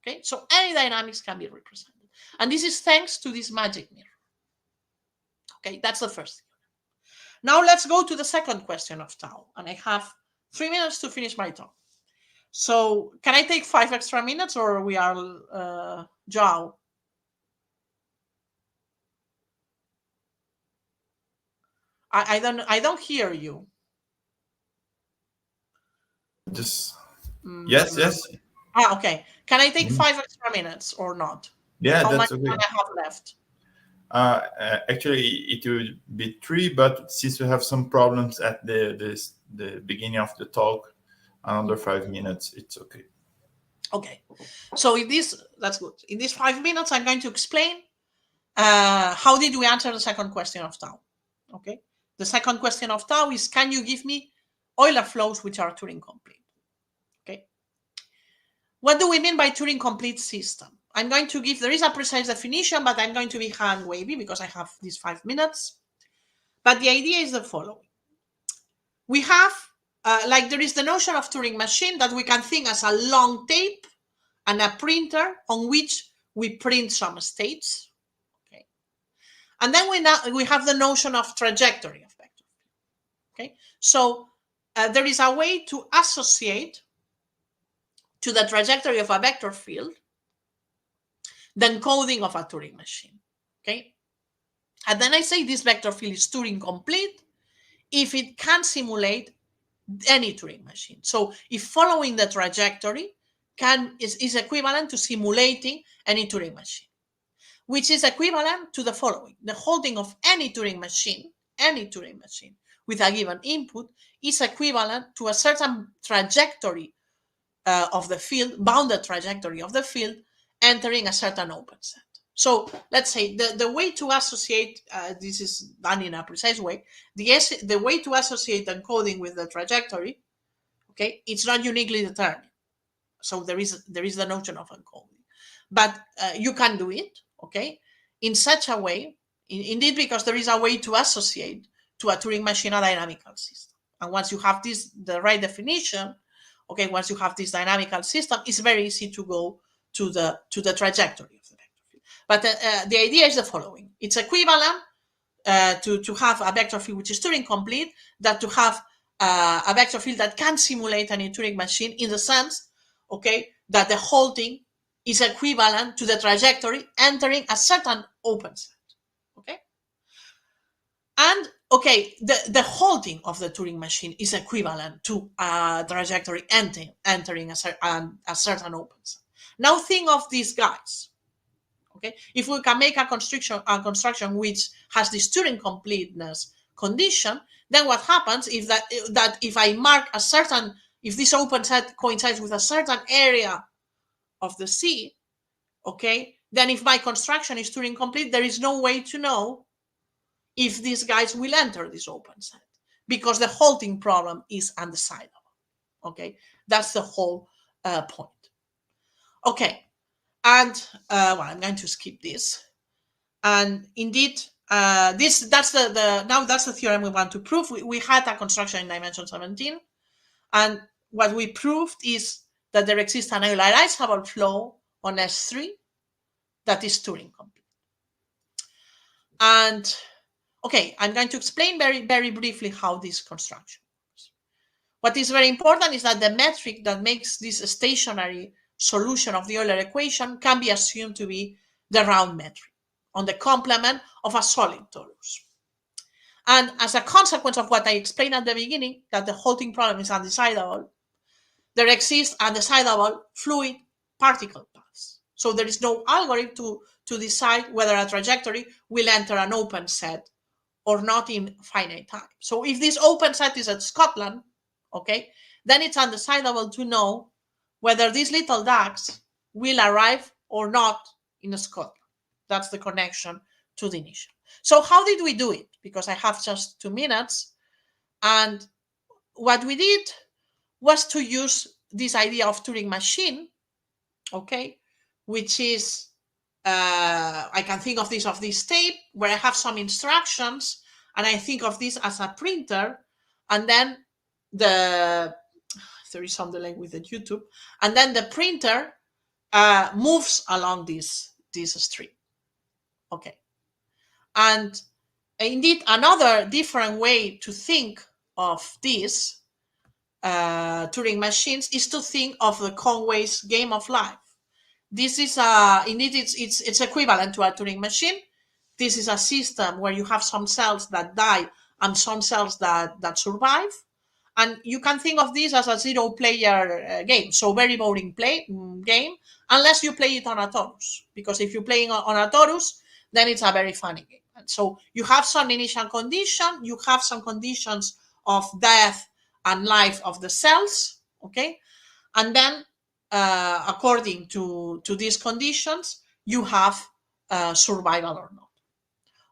Okay, so any dynamics can be represented. And this is thanks to this magic mirror. Okay, that's the first thing. Now let's go to the second question of tau. And I have 3 minutes to finish my talk. So can I take 5 extra minutes, or we are Joao? I don't hear you. Just yes. Okay. Can I take 5 extra minutes or not? Yeah, How that's much okay. time I have left? Actually, it will be 3, but since we have some problems at the beginning of the talk, another 5 minutes, it's okay. Okay. So in this, that's good. In these 5 minutes, I'm going to explain how did we answer the second question of tau. Okay. The second question of tau is, can you give me Euler flows which are Turing complete? Okay. What do we mean by Turing complete system? I'm going to give, there is a precise definition, but I'm going to be hand wavy because I have these 5 minutes. But the idea is the following. We have, like there is the notion of Turing machine that we can think as a long tape and a printer on which we print some states. Okay. And then we have the notion of trajectory of vector. Okay. So there is a way to associate to the trajectory of a vector field the encoding of a Turing machine. Okay. And then I say this vector field is Turing complete if it can simulate any Turing machine. So if following the trajectory is equivalent to simulating any Turing machine, which is equivalent to the following. The halting of any Turing machine with a given input is equivalent to a certain trajectory of the field, bounded trajectory of the field, entering a certain open set. So let's say the way to associate, this is done in a precise way, the way to associate encoding with the trajectory, okay, it's not uniquely determined. So there is the notion of encoding. But you can do it, okay, in such a way, indeed, because there is a way to associate to a Turing machine a dynamical system. And once you have the right definition, okay, once you have this dynamical system, it's very easy to go to the trajectory of the vector field. But the idea is the following. It's equivalent to have a vector field which is Turing complete that to have a vector field that can simulate any Turing machine, in the sense, okay, that the halting is equivalent to the trajectory entering a certain open set. Okay. And okay, the halting of the Turing machine is equivalent to a trajectory entering a certain open set. Now think of these guys. Okay, if we can make a construction which has this Turing completeness condition, then what happens is that if I mark a certain, if this open set coincides with a certain area of the C, okay, then if my construction is Turing complete, there is no way to know if these guys will enter this open set, because the halting problem is undecidable. Okay, that's the whole point. Okay, and well, I'm going to skip this. And indeed, that's the theorem we want to prove. We had a construction in dimension 17, and what we proved is that there exists an regularizable flow on S3 that is Turing complete. And okay, I'm going to explain very, very briefly how this construction works. What is very important is that the metric that makes this a stationary solution of the Euler equation can be assumed to be the round metric on the complement of a solid torus. And as a consequence of what I explained at the beginning, that the halting problem is undecidable, there exists undecidable fluid particle paths. So there is no algorithm to decide whether a trajectory will enter an open set or not in finite time. So if this open set is at Scotland, okay, then it's undecidable to know whether these little ducks will arrive or not in Scotland. That's the connection to the initial. So how did we do it? Because I have just 2 minutes. And what we did was to use this idea of Turing machine, okay, which is, I can think of this tape where I have some instructions, and I think of this as a printer, and then there is some delay with the YouTube, and then the printer moves along this string, okay. And indeed, another different way to think of this Turing machines is to think of the Conway's game of life. This is indeed it's equivalent to a Turing machine. This is a system where you have some cells that die and some cells that survive, and you can think of this as a 0-player game. So very boring game unless you play it on a torus, because if you're playing on a torus, then it's a very funny game. And so you have some initial condition, you have some conditions of death and life of the cells, okay, and then according to these conditions, you have survival or not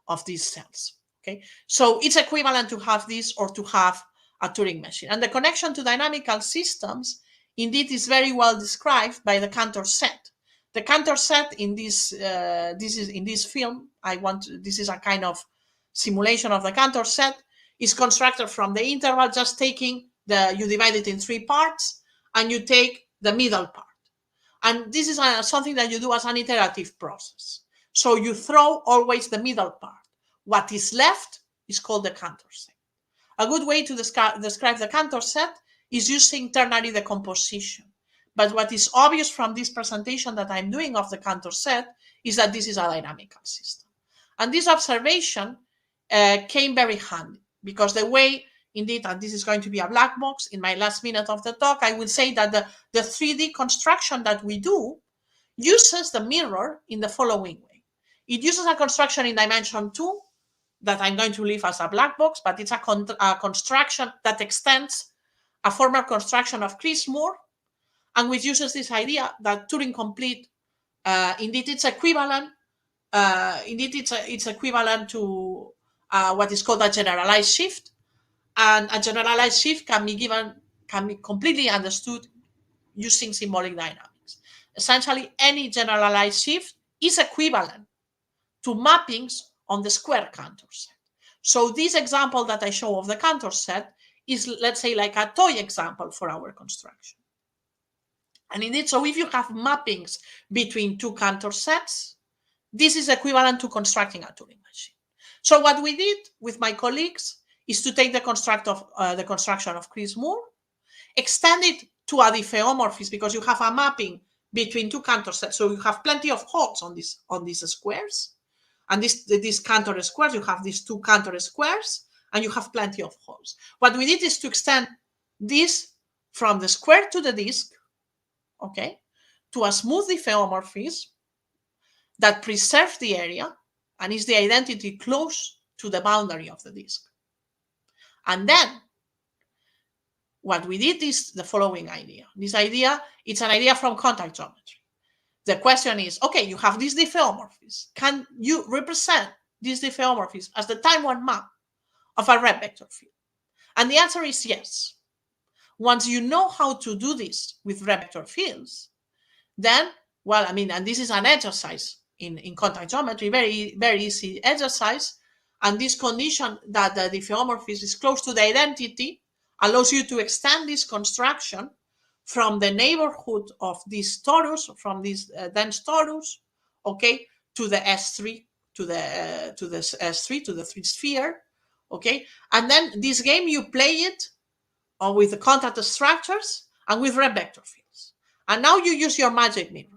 of these cells, okay. So it's equivalent to have this or to have a Turing machine. And the connection to dynamical systems indeed is very well described by the Cantor set. The Cantor set in this film, this is a kind of simulation of the Cantor set, is constructed from the interval, just taking you divide it in 3 parts and you take the middle part. And this is something that you do as an iterative process. So you throw always the middle part. What is left is called the Cantor set. A good way to describe the Cantor set is using ternary decomposition. But what is obvious from this presentation that I'm doing of the Cantor set is that this is a dynamical system. And this observation came very handy, because the way, indeed, and this is going to be a black box in my last minute of the talk, I will say that the 3D construction that we do uses the mirror in the following way. It uses a construction in dimension 2 that I'm going to leave as a black box, but it's a construction that extends a former construction of Cris Moore, and which uses this idea that Turing complete, indeed, it's equivalent. It's equivalent to what is called a generalized shift, and a generalized shift can be completely understood using symbolic dynamics. Essentially, any generalized shift is equivalent to mappings on the square Cantor set. So this example that I show of the Cantor set is, let's say, like a toy example for our construction. And indeed, so if you have mappings between 2 Cantor sets, this is equivalent to constructing a Turing machine. So what we did with my colleagues is to take the construction of Cris Moore, extend it to a diffeomorphism, because you have a mapping between 2 Cantor sets. So you have plenty of holes on these squares. And these Cantor squares, you have these 2 Cantor squares, and you have plenty of holes. What we did is to extend this from the square to the disk, okay, to a smooth diffeomorphism that preserves the area and is the identity close to the boundary of the disk. And then what we did is the following idea. This idea, it's an idea from contact geometry. The question is, okay, you have this diffeomorphism. Can you represent this diffeomorphism as the time-one map of a Revector field? And the answer is yes. Once you know how to do this with Revector fields, then, well, I mean, and this is an exercise in contact geometry, very, very easy exercise. and this condition that the diffeomorphism is close to the identity allows you to extend this construction from the neighborhood of this torus, from this dense torus, okay, to the S3, to the S3, to the 3 sphere, okay, and then this game you play it with the contact structures and with Revector fields, and now you use your magic mirror.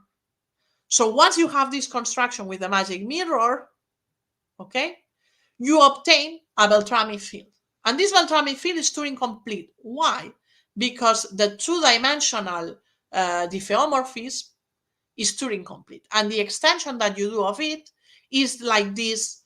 So once you have this construction with the magic mirror, okay, you obtain a Beltrami field. And this Beltrami field is Turing complete. Why? Because the two-dimensional diffeomorphism is Turing complete. And the extension that you do of it is like this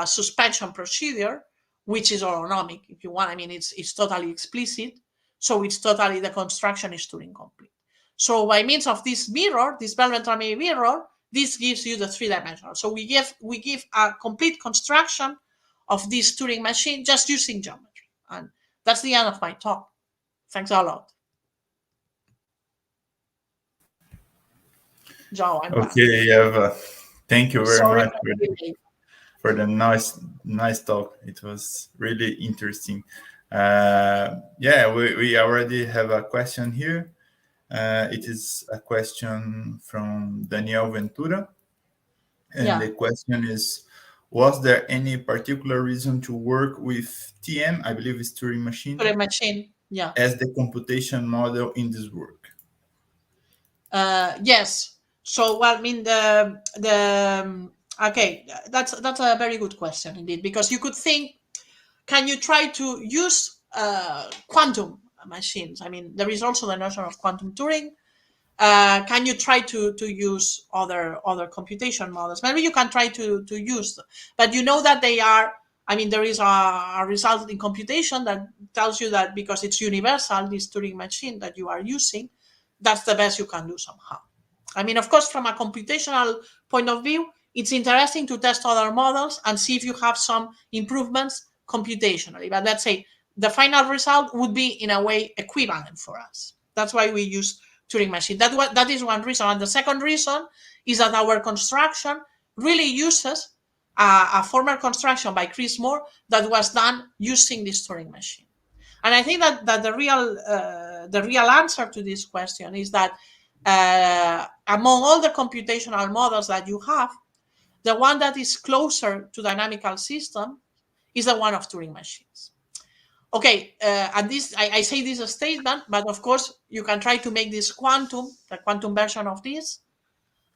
suspension procedure, which is holonomic, if you want. I mean, it's totally explicit. So it's totally, the construction is Turing complete. So by means of this mirror, this Bell-Beltrami mirror, this gives you the three-dimensional. So we give a complete construction of this Turing machine just using geometry. And that's the end of my talk. Thanks a lot. Joe, I'm back. Okay, Eva. Thank you very much for the nice talk. It was really interesting. Yeah, we already have a question here. It is a question from Daniel Ventura. And the question is, was there any particular reason to work with TM, I believe it's Turing machine? Turing machine, yeah. As the computation model in this work? Yes. So, well, I mean, okay, that's a very good question indeed, because you could think, can you try to use quantum machines? I mean, there is also the notion of quantum Turing. Can you try to use other computation models? Maybe you can try to use them, but you know that they are, I mean, there is a result in computation that tells you that because it's universal, this Turing machine that you are using, that's the best you can do somehow. I mean, of course, from a computational point of view, it's interesting to test other models and see if you have some improvements computationally. But let's say the final result would be, in a way, equivalent for us. That's why we use Turing machine. That is one reason. And the second reason is that our construction really uses a former construction by Cris Moore that was done using this Turing machine. And I think that the real answer to this question is that among all the computational models that you have, the one that is closer to dynamical system is the one of Turing machines. Okay, and this I say this a statement, but of course you can try to make this quantum, the quantum version of this,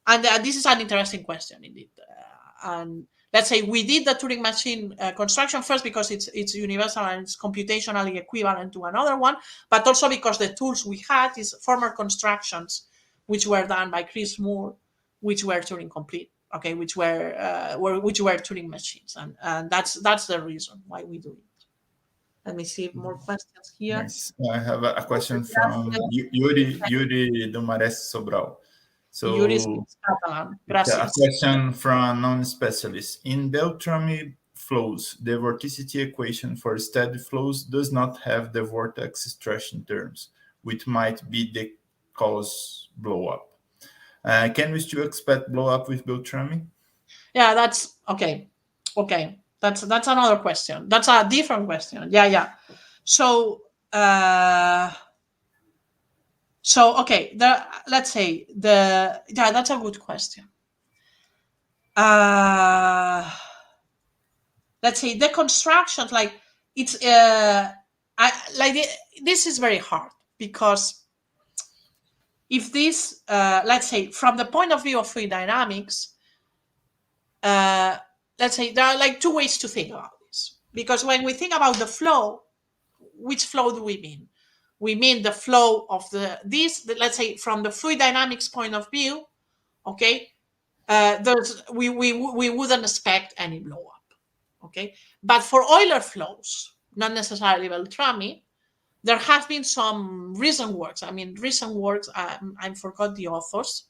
and this is an interesting question indeed. And let's say we did the Turing machine construction first because it's universal and it's computationally equivalent to another one, but also because the tools we had is former constructions which were done by Cris Moore, which were Turing complete. Okay, which were Turing machines, and that's the reason why we do it. Let me see more questions here. Nice. I have a question from Yuri Dumares Sobral. So a question from a non-specialist. In Beltrami flows, the vorticity equation for steady flows does not have the vortex stretching terms, which might be the cause blowup. Can we still expect blowup with Beltrami? Yeah, that's okay. Okay. That's another question. That's a different question. Yeah. So okay. Let's say that's a good question. Let's say the constructions, like it's this is very hard because if this let's say from the point of view of fluid dynamics. Let's say there are like two ways to think about this. Because when we think about the flow, which flow do we mean? We mean the flow of let's say from the fluid dynamics point of view, okay, we wouldn't expect any blow up, okay? But for Euler flows, not necessarily Beltrami, there have been some recent works. I mean, recent works, I forgot the authors,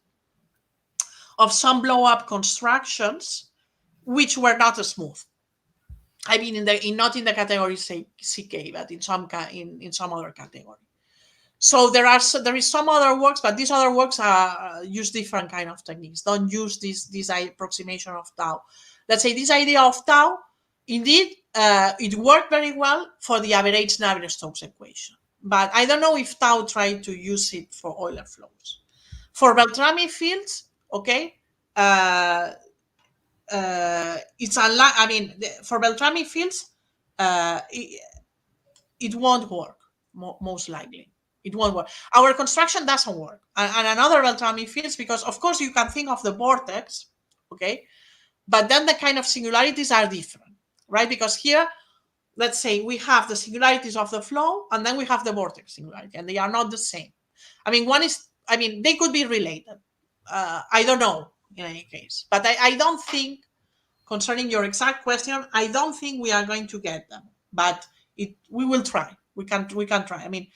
of some blow up constructions which were not smooth. I mean, not in the category CK, but in some other category. So there is some other works, but these other works use different kind of techniques. Don't use this approximation of tau. Let's say this idea of tau indeed, it worked very well for the average Navier-Stokes equation. But I don't know if Tao tried to use it for Euler flows. For Beltrami fields, okay, it's unlike. I mean, for Beltrami fields, it won't work. Most likely, it won't work. Our construction doesn't work, and another Beltrami fields, because of course you can think of the vortex, okay, but then the kind of singularities are different, right? Because here, let's say we have the singularities of the flow, and then we have the vortex singularity, and they are not the same. I mean, they could be related. I don't know in any case, but I don't think, concerning your exact question, I don't think we are going to get them, but we will try. We can try. I mean,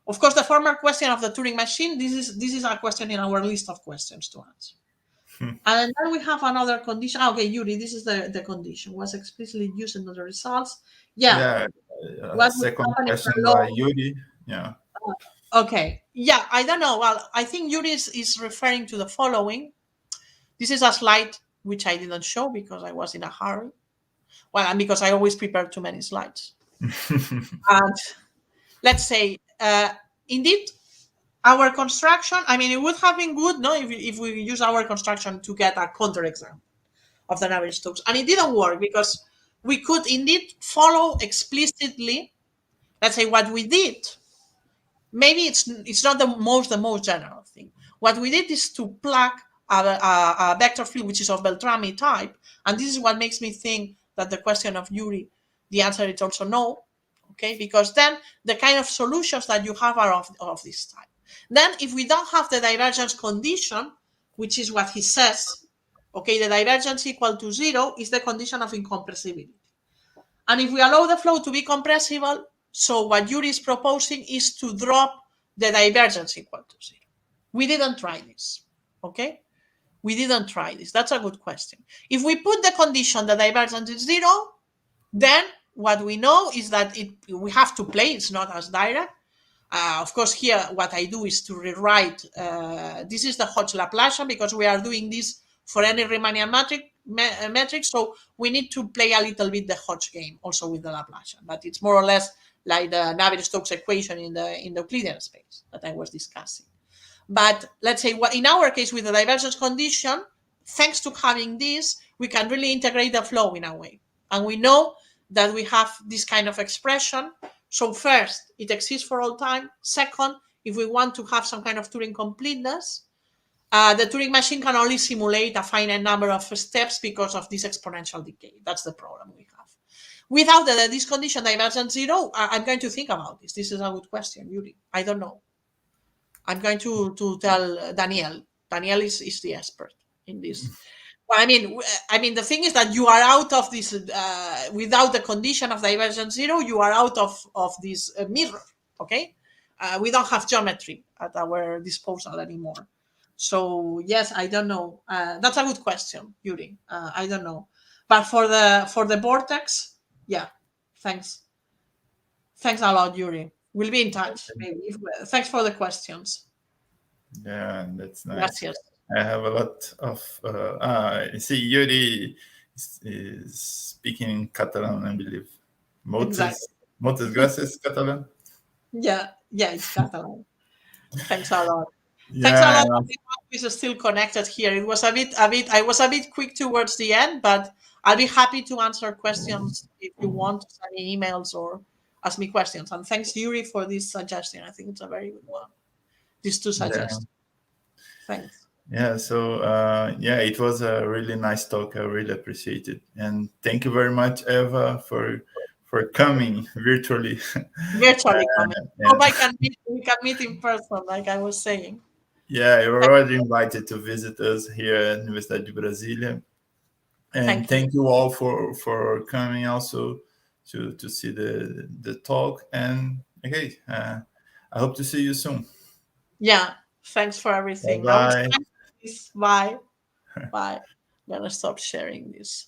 of course, the former question of the Turing machine, this is a question in our list of questions to answer. And then we have another condition. Okay, Yuri, this is the condition. Was explicitly used in the results. Yeah. Second question by Yuri. Yeah. Okay. Yeah, I don't know. Well, I think Yuri is referring to the following. This is a slide which I didn't show because I was in a hurry. Well, and because I always prepare too many slides. And let's say, indeed, our construction, I mean, it would have been good, no, if we use our construction to get a counterexample of the Navier-Stokes. And it didn't work because we could indeed follow explicitly, let's say, what we did. Maybe it's not the most general thing. What we did is to plug a vector field which is of Beltrami type, and this is what makes me think that the question of Yuri, the answer is also no, okay? Because then the kind of solutions that you have are of this type. Then if we don't have the divergence condition, which is what he says, okay, the divergence equal to 0 is the condition of incompressibility. And if we allow the flow to be compressible, so what Yuri is proposing is to drop the divergence equal to 0. We didn't try this, okay? We didn't try this. That's a good question. If we put the condition the divergence is 0, then what we know is that we have to play. It's not as direct. Of course, here what I do is to rewrite. This is the Hodge Laplacian because we are doing this for any Riemannian metric. So we need to play a little bit the Hodge game also with the Laplacian. But it's more or less like the Navier-Stokes equation in the Euclidean space that I was discussing. But let's say in our case with the divergence condition, thanks to having this, we can really integrate the flow in a way. And we know that we have this kind of expression. So first, it exists for all time. Second, if we want to have some kind of Turing completeness, the Turing machine can only simulate a finite number of steps because of this exponential decay. That's the problem we have. Without this condition, divergence 0, I'm going to think about this. This is a good question, Yuri. I don't know. I'm going to tell Daniel. Daniel is the expert in this. Well, I mean, the thing is that you are out of this without the condition of divergence 0. You are out of this mirror. Okay, we don't have geometry at our disposal anymore. So yes, I don't know. That's a good question, Yuri. I don't know, but for the vortex, yeah. Thanks a lot, Yuri. We'll be in touch. Maybe. Thanks for the questions. Yeah, that's nice. Gracias. I have a lot of. I see Yuri is speaking in Catalan, I believe. Moltes gràcies, Catalan. Yeah, it's Catalan. Thanks a lot. Yeah, Thanks a lot. Is still connected here. It was a bit. I was a bit quick towards the end, but I'll be happy to answer questions if you want to send me emails or ask me questions. And thanks, Yuri, for this suggestion. I think it's a very good one. These two suggestions. Yeah. Thanks. Yeah, so it was a really nice talk. I really appreciate it. And thank you very much, Eva, for coming virtually. Virtually coming. Hope we can meet in person, like I was saying. Yeah, you're already invited to visit us here at Universidade de Brasília. And thank you all for coming also to see the talk. And okay, I hope to see you soon. Yeah, thanks for everything. Bye. Bye. Bye. I'm gonna stop sharing this.